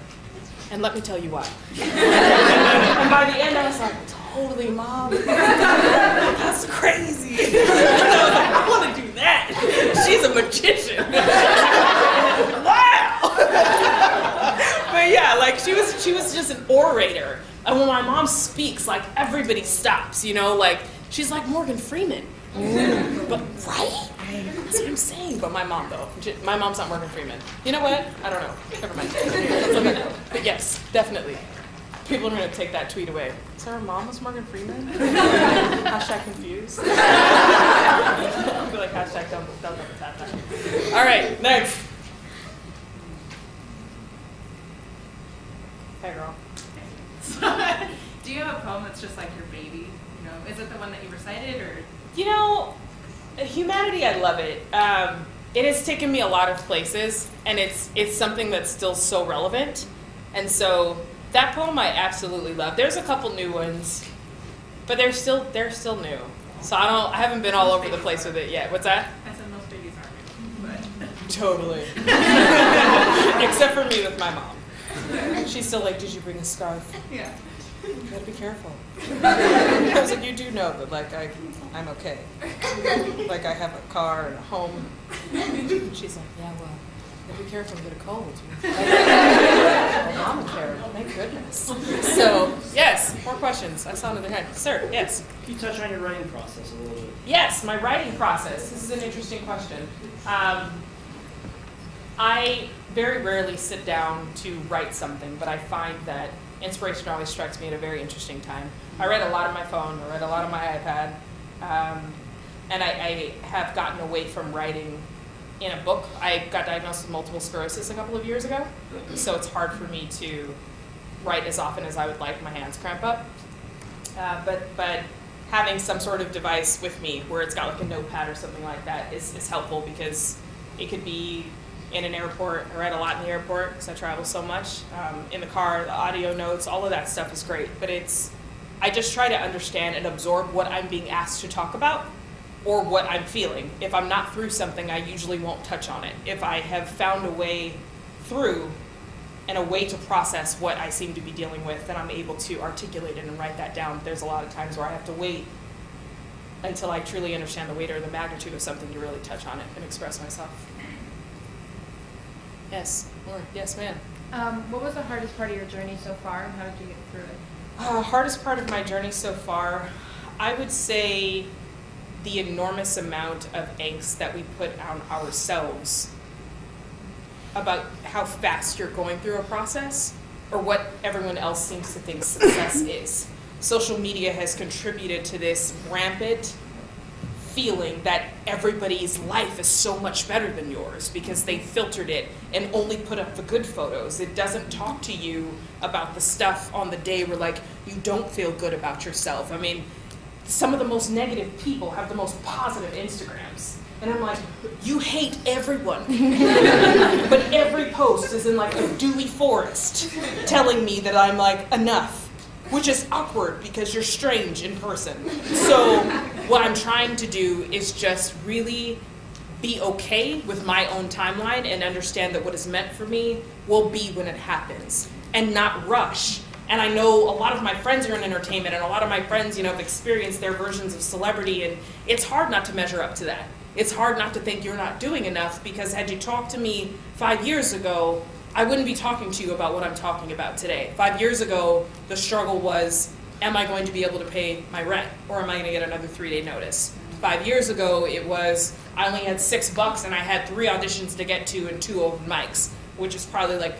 And let me tell you why. And by the end, I was like, totally, Mom. That's crazy. And I was like, I want to do that. She's a magician. Wow. But yeah, like, she was just an orator. And when my mom speaks, like, everybody stops, you know? Like, she's like Morgan Freeman. But, right? That's what I'm saying. But my mom, though. My mom's not Morgan Freeman. You know what? I don't know. Never mind. Let's look at that. But yes, definitely. People are going to take that tweet away. So her mom was Morgan Freeman? Hashtag confused. I'll be like, hashtag double tap that. All right, next. Hey, girl. Do you have a poem that's just like your baby? You know, is it the one that you recited, or? You know, humanity, I love it. It has taken me a lot of places, and it's something that's still so relevant. And so that poem I absolutely love. There's a couple new ones, but they're still new. So I haven't been all over the place with it yet. What's that? I said most babies aren't, but. Totally. Except for me with my mom. She's still like, did you bring a scarf? Yeah. You gotta be careful. I was like, you do know that, like, I'm okay. Like, I have a car and a home. She's like, yeah, well, Be careful and get a cold. Obamacare, thank goodness. So, yes, more questions. I saw another hand. Sir, yes. Can you touch on your writing process a little bit? Yes, my writing process. This is an interesting question. I very rarely sit down to write something, but I find that inspiration always strikes me at a very interesting time. I read a lot on my phone, I read a lot on my iPad, and I have gotten away from writing in a book. I got diagnosed with multiple sclerosis a couple of years ago, so it's hard for me to write as often as I would like. My hands cramp up. But having some sort of device with me where it's got like a notepad or something like that is helpful, because it could be in an airport. I write a lot in the airport because I travel so much. In the car, the audio notes, all of that stuff is great. But I just try to understand and absorb what I'm being asked to talk about or what I'm feeling. If I'm not through something, I usually won't touch on it. If I have found a way through and a way to process what I seem to be dealing with, then I'm able to articulate it and write that down. There's a lot of times where I have to wait until I truly understand the weight or the magnitude of something to really touch on it and express myself. Yes, or yes, ma'am. What was the hardest part of your journey so far, and how did you get through it? Hardest part of my journey so far, I would say the enormous amount of angst that we put on ourselves about how fast you're going through a process or what everyone else seems to think success is. Social media has contributed to this rampant feeling that everybody's life is so much better than yours because they filtered it and only put up the good photos. It doesn't talk to you about the stuff on the day where like you don't feel good about yourself. I mean, some of the most negative people have the most positive Instagrams. And I'm like, you hate everyone. But every post is in like a dewy forest telling me that I'm like enough, which is awkward because you're strange in person. So what I'm trying to do is just really be okay with my own timeline and understand that what is meant for me will be when it happens and not rush. And I know a lot of my friends are in entertainment and a lot of my friends, you know, have experienced their versions of celebrity, and it's hard not to measure up to that. It's hard not to think you're not doing enough, because had you talked to me 5 years ago, I wouldn't be talking to you about what I'm talking about today. 5 years ago, the struggle was, am I going to be able to pay my rent, or am I going to get another 3-day notice? 5 years ago, it was, I only had $6 and I had 3 auditions to get to and 2 open mics, which is probably like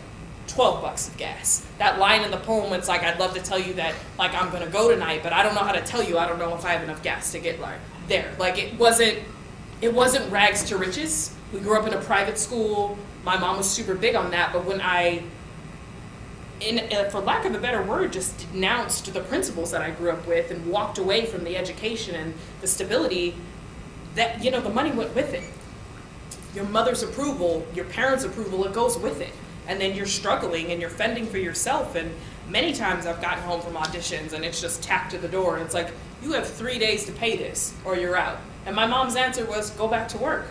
$12 of gas. That line in the poem, it's like, I'd love to tell you that like I'm going to go tonight, but I don't know how to tell you. I don't know if I have enough gas to get like there. Like it wasn't rags to riches. We grew up in a private school. My mom was super big on that, but when I, for lack of a better word, just denounced the principles that I grew up with and walked away from the education and the stability, that, you know, the money went with it. Your mother's approval, your parents' approval, it goes with it. And then you're struggling and you're fending for yourself. And many times I've gotten home from auditions and it's just tapped to the door and it's like, you have 3 days to pay this or you're out. And my mom's answer was, go back to work.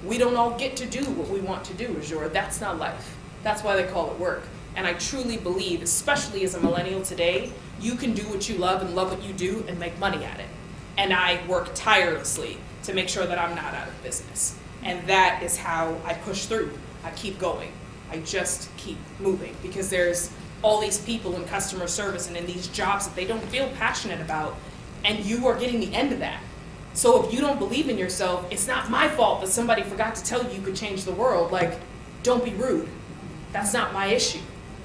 We don't all get to do what we want to do, Azure. That's not life. That's why they call it work. And I truly believe, especially as a millennial today, you can do what you love and love what you do and make money at it. And I work tirelessly to make sure that I'm not out of business. And that is how I push through. I keep going. I just keep moving, because there's all these people in customer service and in these jobs that they don't feel passionate about, and you are getting the end of that. So if you don't believe in yourself, it's not my fault that somebody forgot to tell you you could change the world. Like, don't be rude. That's not my issue.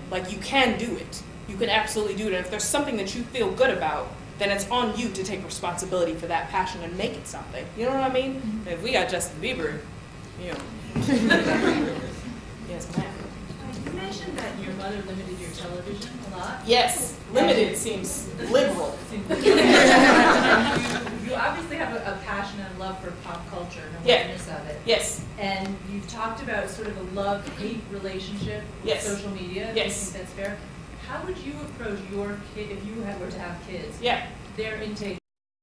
Like, you can do it. You can absolutely do it. And if there's something that you feel good about, then it's on you to take responsibility for that passion and make it something. You know what I mean? Mm-hmm. If we got Justin Bieber, you know. Yes, ma'am. You mentioned that your mother limited your television a lot. Yes, limited seems liberal. You obviously have a passion and love for pop culture and awareness of it. Yes. And you've talked about sort of a love-hate relationship with social media. Yes. Do you think that's fair? How would you approach your kid, if you were to have kids, their intake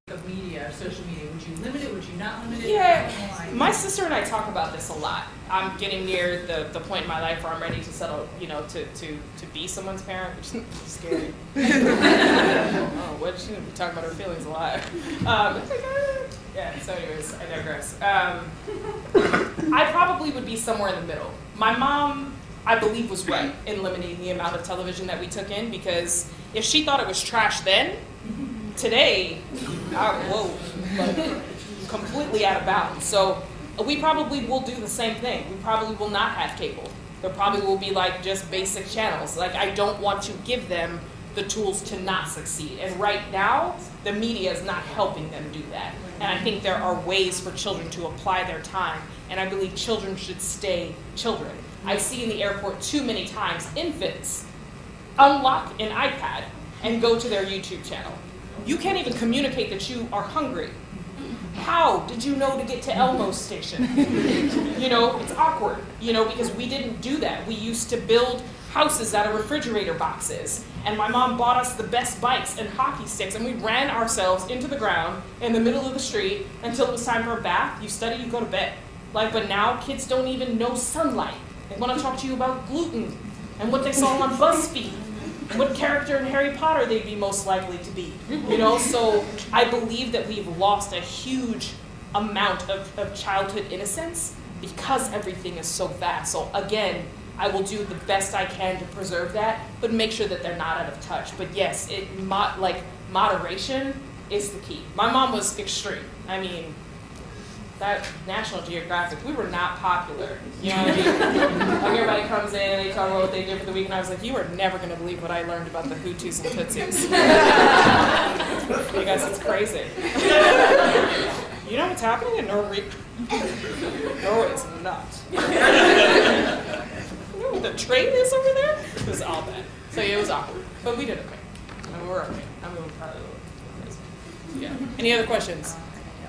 of media or social media? Would you limit it? Would you not limit it? Yeah, my sister and I talk about this a lot. I'm getting near the point in my life where I'm ready to settle, you know, to be someone's parent, which is scary. Oh, what? She's gonna be talking about her feelings a lot. Yeah, so anyways, I digress. I probably would be somewhere in the middle. My mom, I believe, was right in limiting the amount of television that we took in, because if she thought it was trash then, today, whoa, like, completely out of bounds. So we probably will do the same thing. We probably will not have cable. There probably will be like just basic channels. Like, I don't want to give them the tools to not succeed. And right now, the media is not helping them do that. And I think there are ways for children to apply their time. And I believe children should stay children. I see in the airport too many times infants unlock an iPad and go to their YouTube channel. You can't even communicate that you are hungry. How did you know to get to Elmo's station? You know, it's awkward, you know, because we didn't do that. We used to build houses out of refrigerator boxes. And my mom bought us the best bikes and hockey sticks, and we ran ourselves into the ground in the middle of the street until it was time for a bath. You study, you go to bed. Like, but now kids don't even know sunlight. They want to talk to you about gluten and what they saw on BuzzFeed. What character in Harry Potter they'd be most likely to be, you know? So I believe that we've lost a huge amount of childhood innocence because everything is so fast. So again, I will do the best I can to preserve that, but make sure that they're not out of touch. But yes, moderation is the key. My mom was extreme. I mean, that National Geographic, we were not popular. You know what I mean? Like, everybody comes in and they talk about what they did for the week, and I was like, you are never going to believe what I learned about the Hutus and Tutsis. You guys, it's crazy. You know what's happening in Norway? Norway is nuts. You know what the trade is over there? It was all bad. So yeah, it was awkward, but we did okay. I mean, we're okay. I mean, we're probably a little crazy. Yeah. Any other questions?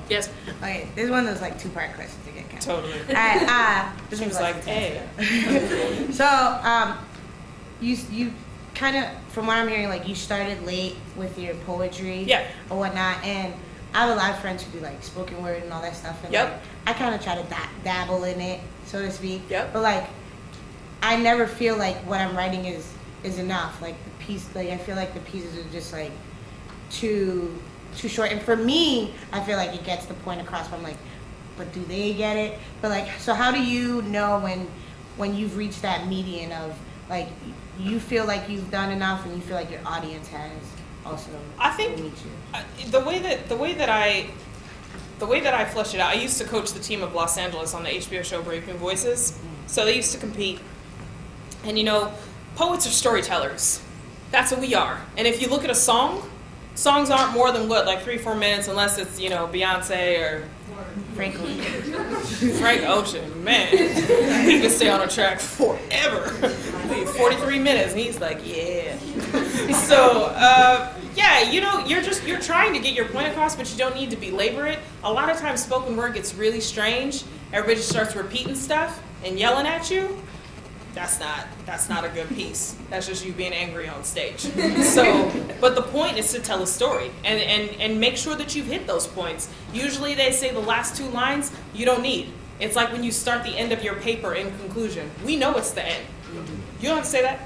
Yes. Okay, this is one of those like two-part questions to get. Totally. All right. This was like, hey. So, you kind of, from what I'm hearing, like you started late with your poetry, or whatnot, and I have a lot of friends who do like spoken word and all that stuff, and like, I kind of try to dabble in it, so to speak. But like, I never feel like what I'm writing is enough. Like the piece, like I feel like the pieces are just like too short. And for me, I feel like it gets the point across. But I'm like, but do they get it? But like, so how do you know when you've reached that median of like you feel like you've done enough and you feel like your audience has also? I think the way that I flesh it out. I used to coach the team of Los Angeles on the HBO show Brave New Voices. So they used to compete, and you know, poets are storytellers. That's what we are. And if you look at a song. Songs aren't more than what, like 3-4 minutes, unless it's, you know, Beyonce or Frank Ocean. Frank Ocean, man, he can stay on a track forever. 43 minutes, and he's like, yeah. So, yeah, you know, you're trying to get your point across, but you don't need to belabor it. A lot of times, spoken word gets really strange. Everybody just starts repeating stuff and yelling at you. That's not a good piece. That's just you being angry on stage. So, but the point is to tell a story and make sure that you've hit those points. Usually they say the last 2 lines you don't need. It's like when you start the end of your paper in conclusion. We know it's the end. You don't have to say that.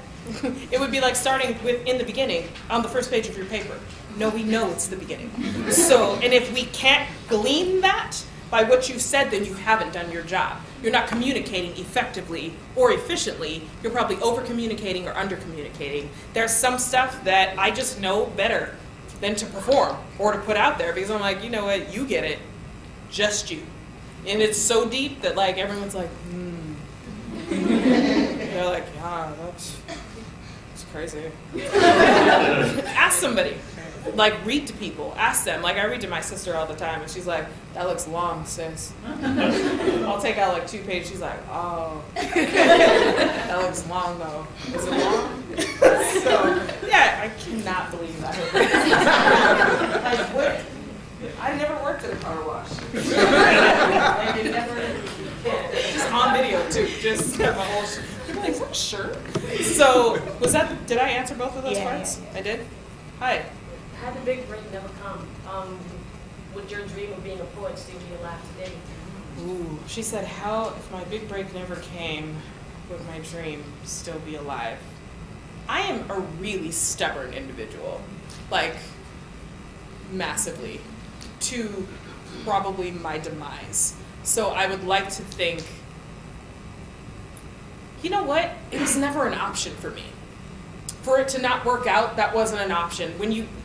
It would be like starting with in the beginning on the first page of your paper. No, we know it's the beginning. So, and if we can't glean that by what you've said, then you haven't done your job. You're not communicating effectively or efficiently. You're probably over-communicating or under-communicating. There's some stuff that I just know better than to perform or to put out there because I'm like, you know what, you get it, just you. And it's so deep that like everyone's like, They're like, yeah, that's crazy. Ask somebody. Like, read to people. Ask them. Like, I read to my sister all the time, and she's like, that looks long, sis. I'll take out, like, 2 pages. She's like, oh. That looks long, though. Is it long? So, yeah, I cannot believe that. I never worked at a car wash. Like, it never, just on video, too. Just have a whole, people are like, is that a shirt? So, did I answer both of those parts? Yeah. I did? Hi. Had the big break never come, would your dream of being a poet still be alive today? Ooh, she said, how, if my big break never came, would my dream still be alive? I am a really stubborn individual, like, massively, to probably my demise. So I would like to think you know what? It was never an option for me. For it to not work out, that wasn't an option.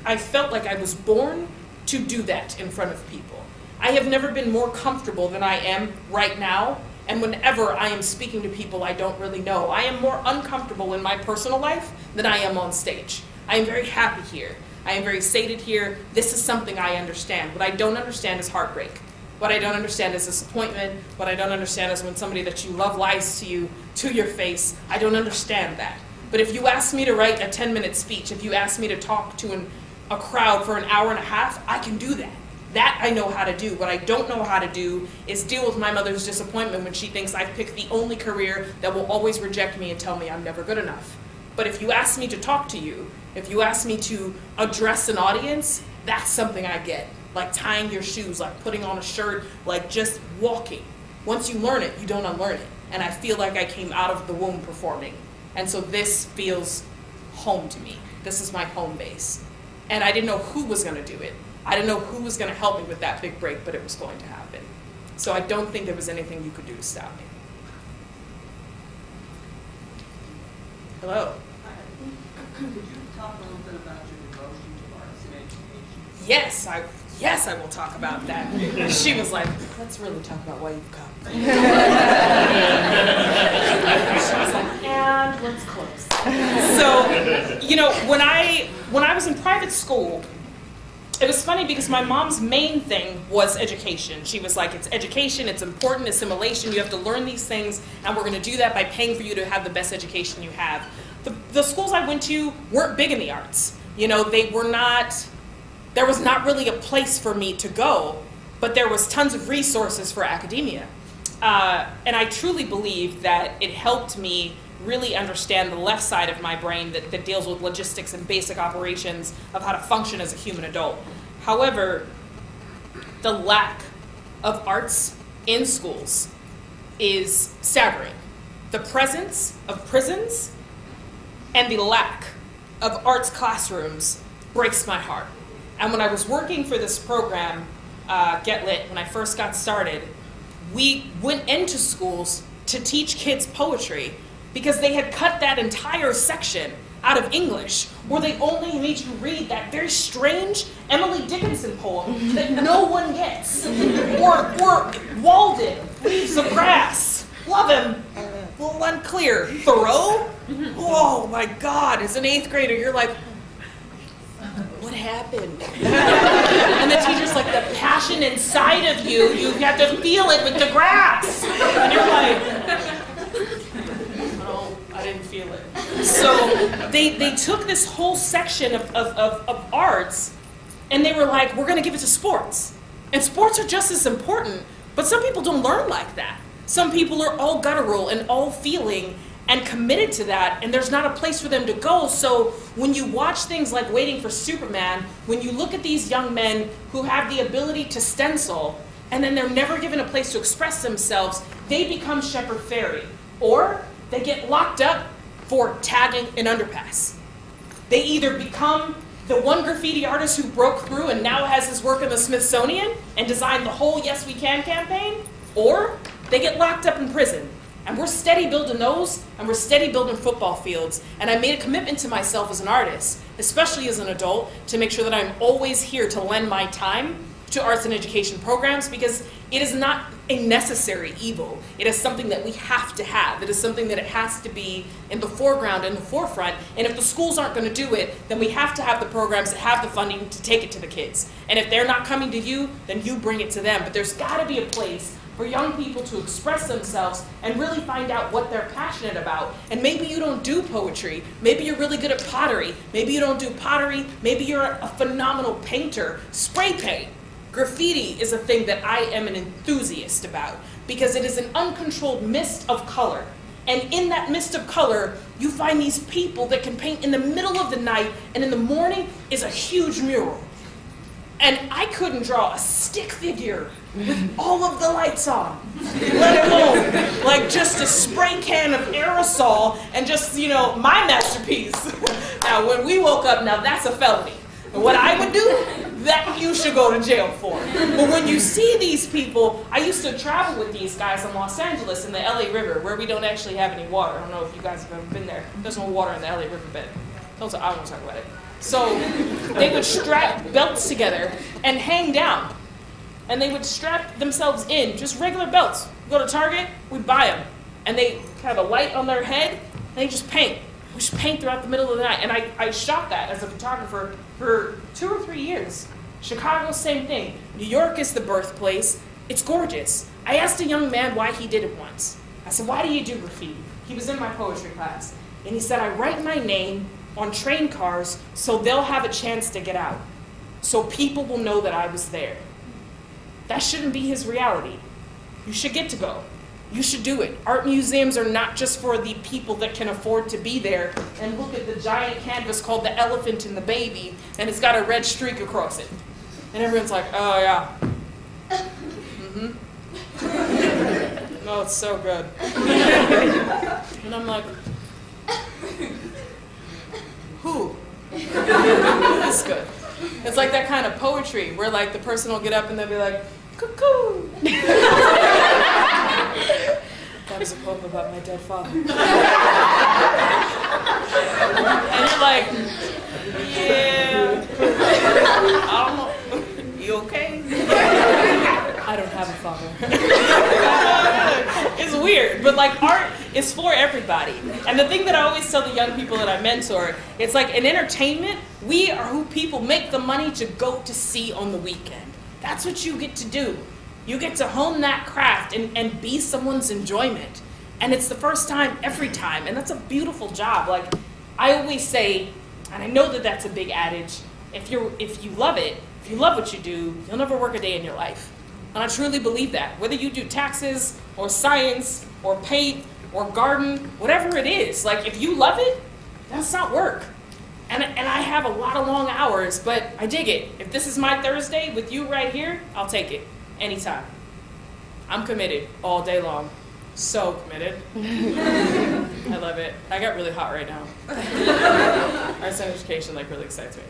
I felt like I was born to do that in front of people. I have never been more comfortable than I am right now, and whenever I am speaking to people I don't really know, I am more uncomfortable in my personal life than I am on stage. I am very happy here. I am very sated here. This is something I understand. What I don't understand is heartbreak. What I don't understand is disappointment. What I don't understand is when somebody that you love lies to you, to your face. I don't understand that. But if you ask me to write a 10-minute speech, if you ask me to talk to a crowd for an hour and a half, I can do that. That I know how to do. What I don't know how to do is deal with my mother's disappointment when she thinks I've picked the only career that will always reject me and tell me I'm never good enough. But if you ask me to talk to you, if you ask me to address an audience, that's something I get. Like tying your shoes, like putting on a shirt, like just walking. Once you learn it, you don't unlearn it. And I feel like I came out of the womb performing. And so this feels home to me. This is my home base. And I didn't know who was going to do it. I didn't know who was going to help me with that big break, but it was going to happen. So I don't think there was anything you could do to stop me. Hello. Could you talk a little bit about your devotion to arts and education? Yes, I will talk about that. She was like, let's really talk about why you've come. She was like, and let's close. So, you know, when I was in private school, it was funny because my mom's main thing was education. She was like, it's education, it's important, assimilation, you have to learn these things, and we're going to do that by paying for you to have the best education you have. The schools I went to weren't big in the arts. You know, there was not really a place for me to go, but there was tons of resources for academia. And I truly believe that it helped me really understand the left side of my brain that deals with logistics and basic operations of how to function as a human adult. However, the lack of arts in schools is staggering. The presence of prisons and the lack of arts classrooms breaks my heart. And when I was working for this program, Get Lit, when I first got started, we went into schools to teach kids poetry because they had cut that entire section out of English, where they only made you read that very strange Emily Dickinson poem that no one gets. Or Walden, Leaves of Grass. Love him. A little unclear. Thoreau? Oh my God, as an 8th grader, you're like, what happened? And the teacher's like, the passion inside of you, you have to feel it with the grass. And you're like, no, I didn't feel it. So they took this whole section of arts and they were like, we're going to give it to sports. And sports are just as important, but some people don't learn like that. Some people are all guttural and all feeling and committed to that, and there's not a place for them to go. So when you watch things like Waiting for Superman, when you look at these young men who have the ability to stencil, and then they're never given a place to express themselves, they become Shepard Fairey. Or they get locked up for tagging an underpass. They either become the one graffiti artist who broke through and now has his work in the Smithsonian and designed the whole Yes We Can campaign, or they get locked up in prison. And we're steady building those, and we're steady building football fields. And I made a commitment to myself as an artist, especially as an adult, to make sure that I'm always here to lend my time to arts and education programs, because it is not a necessary evil. It is something that we have to have. It is something that it has to be in the foreground, in the forefront. And if the schools aren't going to do it, then we have to have the programs that have the funding to take it to the kids. And if they're not coming to you, then you bring it to them. But there's got to be a place for young people to express themselves and really find out what they're passionate about. And maybe you don't do poetry. Maybe you're really good at pottery. Maybe you don't do pottery. Maybe you're a phenomenal painter. Spray paint. Graffiti is a thing that I am an enthusiast about because it is an uncontrolled mist of color. And in that mist of color, you find these people that can paint in the middle of the night, and in the morning is a huge mural. And I couldn't draw a stick figure with all of the lights on, let alone like just a spray can of aerosol and just, you know, my masterpiece. Now, when we woke up, now that's a felony. And what I would do that you should go to jail for. But when you see these people, I used to travel with these guys in Los Angeles in the LA River, where we don't actually have any water. I don't know if you guys have ever been there. There's no water in the LA riverbed. I don't want to talk about it. So they would strap belts together and hang down. And they would strap themselves in, just regular belts. Go to Target, we buy them. And they have a light on their head, and they just paint. We just paint throughout the middle of the night. And I shot that as a photographer for 2 or 3 years. Chicago, same thing. New York is the birthplace. It's gorgeous. I asked a young man why he did it once. I said, why do you do graffiti? He was in my poetry class. And he said, I write my name on train cars so they'll have a chance to get out. So people will know that I was there. That shouldn't be his reality. You should get to go. You should do it. Art museums are not just for the people that can afford to be there and look at the giant canvas called The Elephant and the Baby, and it's got a red streak across it. And everyone's like, oh yeah. Mm-hmm. No, it's so good. And I'm like, who? Who is good? It's like that kind of poetry where like the person will get up and they'll be like, cuckoo. That was a poem about my dead father. And you're like, yeah, I don't know. You okay? I don't have a father. It's weird, but like art is for everybody. And the thing that I always tell the young people that I mentor, it's like in entertainment, we are who people make the money to go to see on the weekend. That's what you get to do. You get to hone that craft and be someone's enjoyment. And it's the first time, every time. And that's a beautiful job. Like I always say, and I know that that's a big adage, if you love it, if you love what you do, you'll never work a day in your life. And I truly believe that. Whether you do taxes or science or paint or garden, whatever it is, like if you love it, that's not work. And I have a lot of long hours, but I dig it. If this is my Thursday with you right here, I'll take it. Anytime. I'm committed all day long. So committed. I love it. I got really hot right now. Arts and education like really excites me.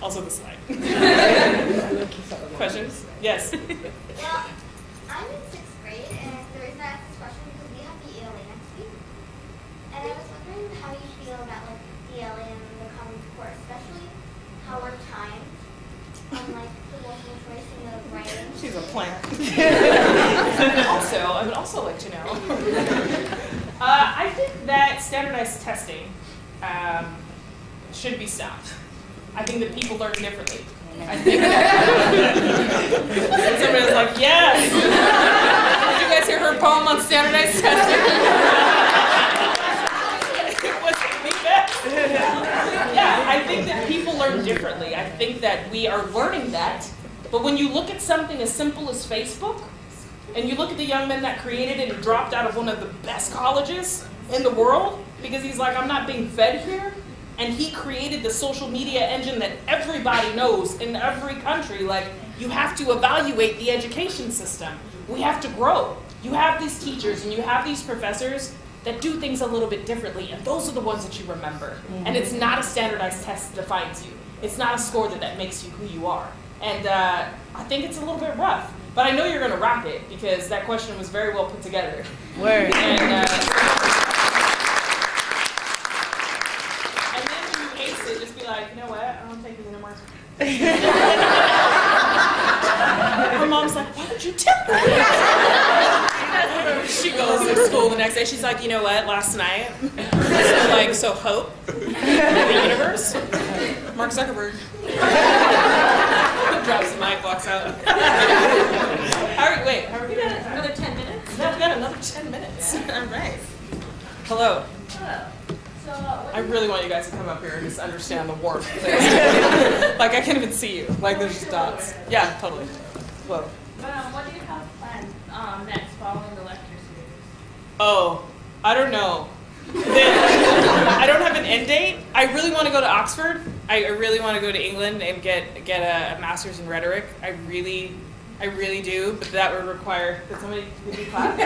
Also the slide. Questions? Yes. Well, I'm in 6th grade, and the reason I asked this question is because we have the ELA next week. And I was wondering how you feel about like the ELA and the Common Core, especially how we're timed on like the multiple choice and the writing. She's a plant. I would also like to know. I think that standardized testing should be stopped. I think that people learn differently. I think somebody's like, yes! Did you guys hear her poem on standardized testing? It was the best. Yeah, I think that people learn differently. I think that we are learning that. But when you look at something as simple as Facebook, and you look at the young man that created it and dropped out of one of the best colleges in the world, because he's like, I'm not being fed here, and he created the social media engine that everybody knows in every country, like, you have to evaluate the education system. We have to grow. You have these teachers and you have these professors that do things a little bit differently, and those are the ones that you remember. Mm-hmm. And it's not a standardized test that defines you. It's not a score that makes you who you are. And I think it's a little bit rough. But I know you're going to rock it, because that question was very well put together. Word. And then when you ace it, just be like, you know what? I don't take it anymore. Her mom's like, why would you tell me? She goes to school the next day. She's like, you know what? Last night, so hope, the universe, Mark Zuckerberg. Drops the mic, walks out. All right, wait. How are we doing? Another 10 minutes? No, we got another 10 minutes. All right. Hello. Hello. So, I really want you guys to come up here and just understand the warmth. Like, I can't even see you. Like, there's just dots. Yeah, totally. Whoa. What do you have planned next following the lecture series? Oh, I don't know. I don't have an end date. I really want to go to Oxford. I really want to go to England and get a master's in rhetoric. I really do, but that would require, did you clap?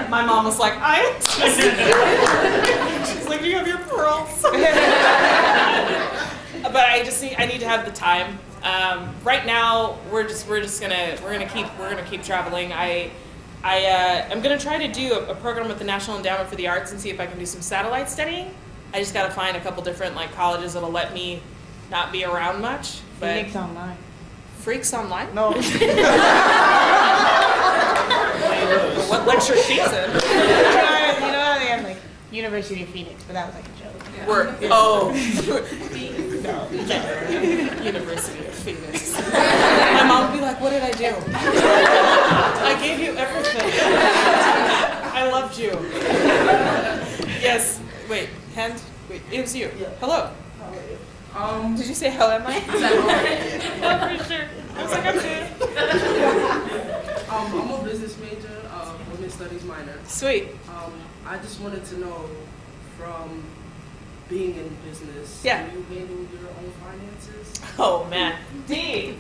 My mom was like, I am just, she's like, you have your pearls. But but I need to have the time. Right now, we're gonna keep traveling. I'm gonna try to do a program with the National Endowment for the Arts and see if I can do some satellite studying. I just gotta find a couple different like colleges that'll let me not be around much. But Phoenix Online. Freaks Online? No. What lecture she's in? You know how they have like University of Phoenix, but that was like a joke. Oh. No. University of Phoenix. My mom would be like, what did I do? I gave you everything. I loved you. Yes. Wait, hand? Wait, it was you. Yeah. Hello. How are you? Did you say how am I? I'm pretty sure. I was like, I'm good. I'm a business major, women's studies minor. Sweet. I just wanted to know, from being in business, yeah. do you handle your own finances? Oh man. D.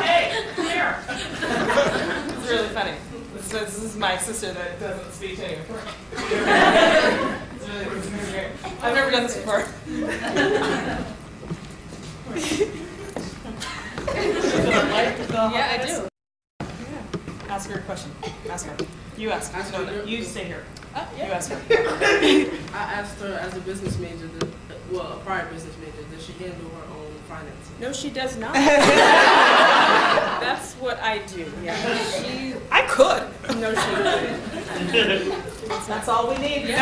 Hey, here. It's really funny. This is my sister that doesn't speak anymore. It's really great. I've never done this before. Yeah, I do. Yeah. Ask her a question. Ask her. You ask her. No, you stay here. Yeah. You ask her. I asked her, as a business major, a prior business major, does she handle her own finances? No, she does not. That's what I do. Yeah. I could. No, she wouldn't. That's all we need.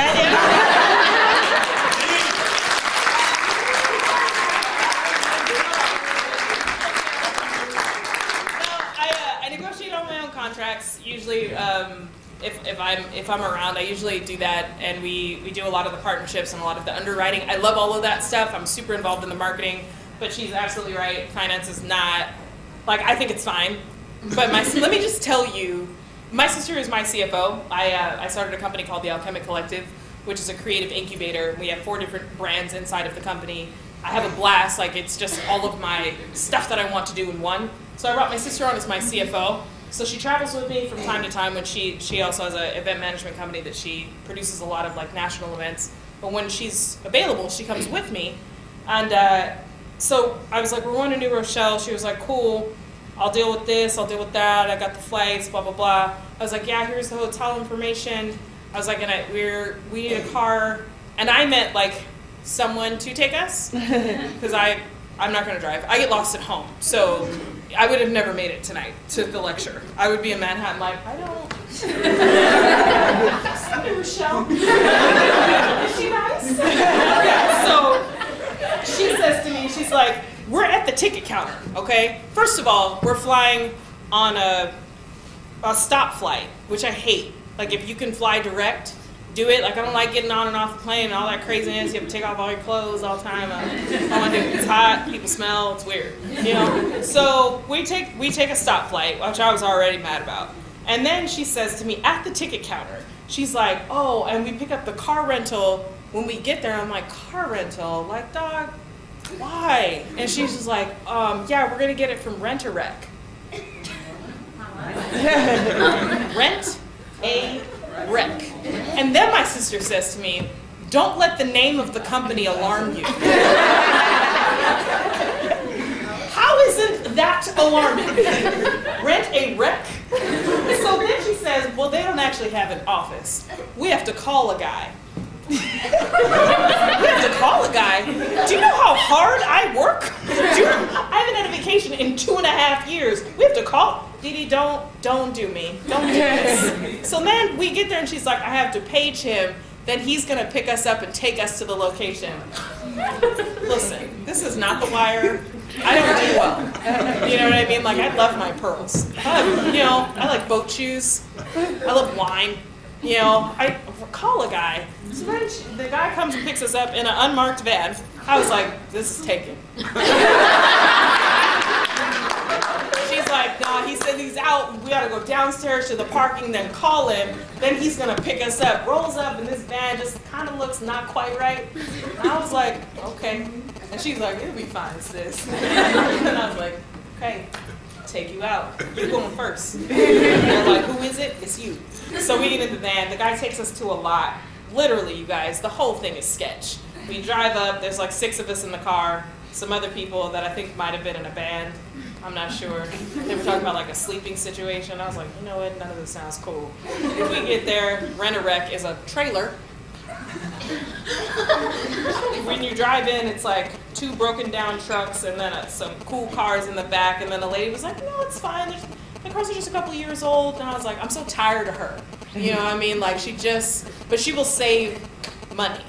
I negotiate all my own contracts. Usually, if I'm around, I usually do that, and we do a lot of the partnerships and a lot of the underwriting. I love all of that stuff. I'm super involved in the marketing, but she's absolutely right. Finance is not, like, I think it's fine. But let me just tell you, my sister is my CFO. I started a company called the Alchemic Collective, which is a creative incubator. We have 4 different brands inside of the company. I have a blast. Like, it's just all of my stuff that I want to do in one. So I brought my sister on as my CFO. So she travels with me from time to time. When she also has an event management company that she produces a lot of like national events. But when she's available, she comes with me. And so I was like, we're going to New Rochelle. She was like, cool. I'll deal with this. I'll deal with that. I got the flights. Blah blah blah. I was like, yeah. Here's the hotel information. I was like, we need a car. And I meant like someone to take us because I'm not going to drive. I get lost at home. So I would have never made it tonight to the lecture. I would be in Manhattan like, I don't. New Rochelle. Is she nice? Yeah, so she says to me, she's like, we're at the ticket counter, okay? First of all, we're flying on a stop flight, which I hate. Like, if you can fly direct, do it. Like, I don't like getting on and off the plane and all that craziness. You have to take off all your clothes all the time. It's hot, people smell, it's weird. You know? So we take a stop flight, which I was already mad about. And then she says to me at the ticket counter, she's like, oh, and we pick up the car rental when we get there. I'm like, car rental? Like, dog, why? And she's just like, yeah, we're gonna get it from Rent-A-Wreck. Rent-A-Wreck. And then my sister says to me, don't let the name of the company alarm you. How isn't that alarming? Rent-A-Wreck? So then she says, well, they don't actually have an office. We have to call a guy. We have to call a guy? Do you know how hard I work? I haven't had a vacation in 2.5 years. We have to call. Dee, don't do me. Don't do this. So then we get there and she's like, I have to page him. Then he's going to pick us up and take us to the location. Listen, this is not The Wire. I don't do well. You know what I mean? Like, I love my pearls. I like boat shoes. I love wine. I call a guy. So then the guy comes and picks us up in an unmarked van. I was like, this is taken. She's like, nah, he said he's out. We gotta go downstairs to the parking, then call him. Then he's gonna pick us up. Rolls up, and this van just kind of looks not quite right. And I was like, okay. And she's like, it'll be fine, sis. And I was like, okay, take you out. You're going first. And they're like, who is it? It's you. So we get in the van. The guy takes us to a lot. Literally, you guys, the whole thing is sketch. We drive up, there's like 6 of us in the car, some other people that I think might have been in a band, I'm not sure. They were talking about like a sleeping situation. I was like, you know what, none of this sounds cool. We get there, Rent-A-Wreck is a trailer. When you drive in, it's like 2 broken down trucks and then some cool cars in the back, and then the lady was like, no, it's fine. The cars are just a couple years old. And I was like, I'm so tired of her. You know what I mean? Like but she will save money.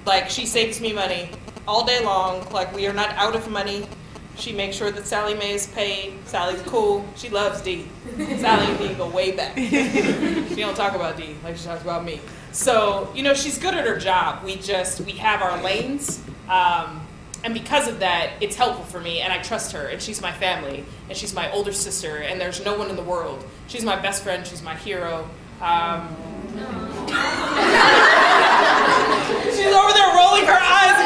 Like she saves me money all day long. Like we are not out of money. She makes sure that Sally Mae is paid. Sally's cool. She loves Dee. Sally and Dee go way back. She don't talk about Dee like she talks about me. So, you know, she's good at her job. We have our lanes. And because of that, it's helpful for me, and I trust her, and she's my family, and she's my older sister, and there's no one in the world. She's my best friend. She's my hero. She's over there rolling her eyes.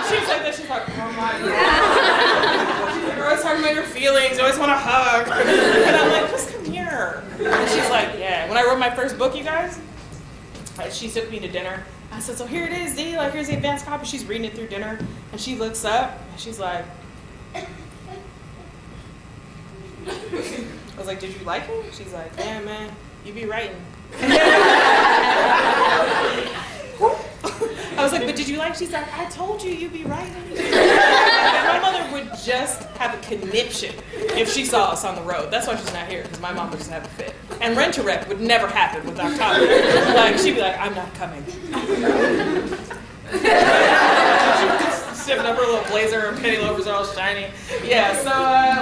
She's like this. She's like, oh my God. She's like, you're always talking about your feelings. You always want to hug. And I'm like, just come here. And she's like, yeah. When I wrote my first book, you guys, she took me to dinner. I said, so here it is, Dee. Like, here's the advanced copy. She's reading it through dinner. And she looks up. And she's like, I was like, did you like it? She's like, yeah, man. You be writing. I was like, but did you like it? She's like, I told you you'd be writing. And my mother would just have a conniption if she saw us on the road. That's why she's not here, because my mom would just have a fit. And Rent-A-Wreck would never happen without Tommy. Like, she'd be like, I'm not coming. Shipping up her little blazer, her penny loafers are all shiny. Yeah, so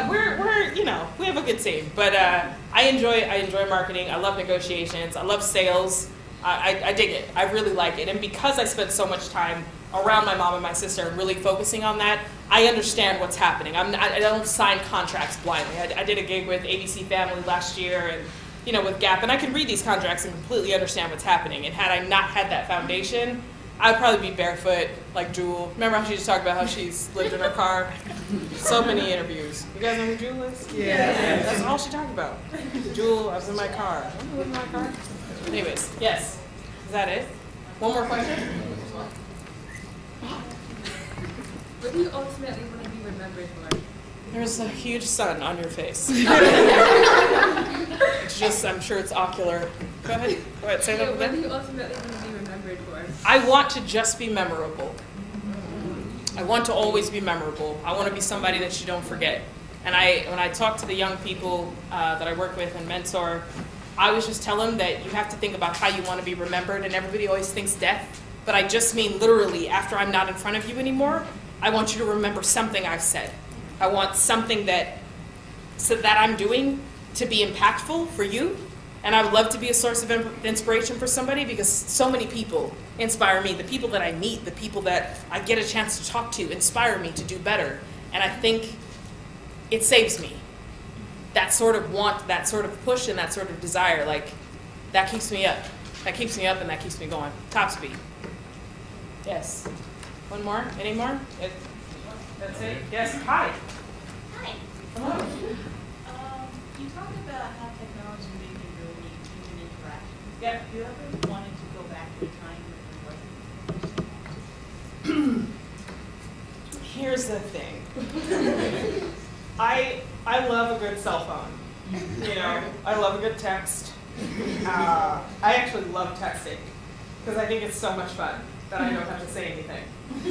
we're you know, we have a good team. But I enjoy marketing. I love negotiations. I love sales. I dig it. I really like it. And because I spent so much time around my mom and my sister and really focusing on that, I understand what's happening. I don't sign contracts blindly. I did a gig with ABC Family last year and, you know, with Gap, and I can read these contracts and completely understand what's happening. And had I not had that foundation, I'd probably be barefoot like Dowell. Remember how she just talked about how she's lived in her car? So many interviews. You guys know who Dowell is? Yeah. That's all she talked about. Dowell, I was in my car. I was in my car. Anyways, yes. Is that it? One more question? What do you ultimately want to be remembered for? There's a huge sun on your face. It's just, I'm sure it's ocular. Go ahead, say that again. What do you ultimately want to be remembered for? I want to just be memorable. I want to always be memorable. I want to be somebody that you don't forget. And when I talk to the young people that I work with and mentor, I always just tell them that you have to think about how you want to be remembered, and everybody always thinks death, but I just mean literally after I'm not in front of you anymore, I want you to remember something I've said. I want something that I'm doing to be impactful for you, and I would love to be a source of inspiration for somebody, because so many people inspire me. The people that I meet, the people that I get a chance to talk to inspire me to do better, and I think it saves me. That sort of want, that sort of push, and that sort of desire, like, that keeps me up. That keeps me up and that keeps me going. Top speed. Yes. One more? Any more? That's it? Yes. Hi. Hi. Hello. You talked about how technology made you really human interaction. Yeah. Have you ever wanted to go back to a time when it wasn't? Here's the thing. I love a good cell phone. You know, I love a good text. I actually love texting because I think it's so much fun that I don't have to say anything.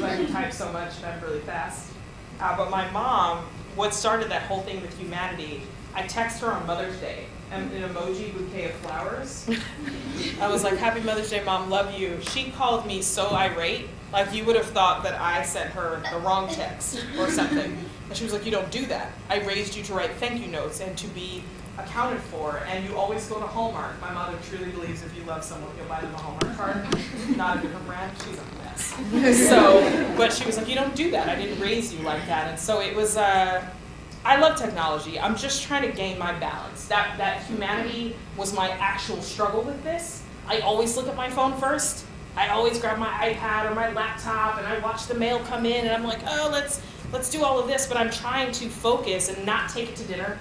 I can type so much and I'm really fast. But my mom, what started that whole thing with humanity, I text her on Mother's Day, an emoji bouquet of flowers. I was like, happy Mother's Day, Mom, love you. She called me so irate, like you would have thought that I sent her the wrong text or something. And she was like, you don't do that. I raised you to write thank you notes and to be accounted for, and you always go to Hallmark. My mother truly believes if you love someone, you'll buy them a Hallmark card. Not a different brand, she's a mess. So, but she was like, you don't do that. I didn't raise you like that. And so it was, I love technology. I'm just trying to gain my balance. That humanity was my actual struggle with this. I always look at my phone first. I always grab my iPad or my laptop and I watch the mail come in and I'm like, oh, let's do all of this, but I'm trying to focus and not take it to dinner.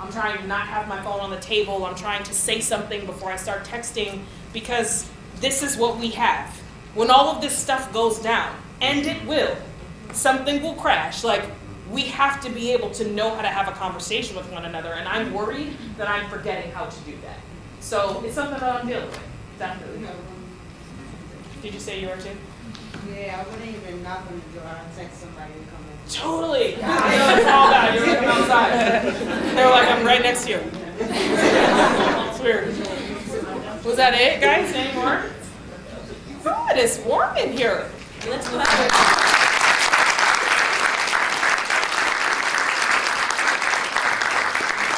I'm trying to not have my phone on the table. I'm trying to say something before I start texting because this is what we have. when all of this stuff goes down, and it will, something will crash. Like, we have to be able to know how to have a conversation with one another, and I'm worried that I'm forgetting how to do that. So it's something that I'm dealing with, definitely. Did you say you were too? Yeah, I wouldn't even knock on the door and text somebody to come in. Totally. It's all that. You're looking outside. They're like, I'm right next to you. It's weird. Was that it, guys? Any more? God, it's warm in here. Let's go.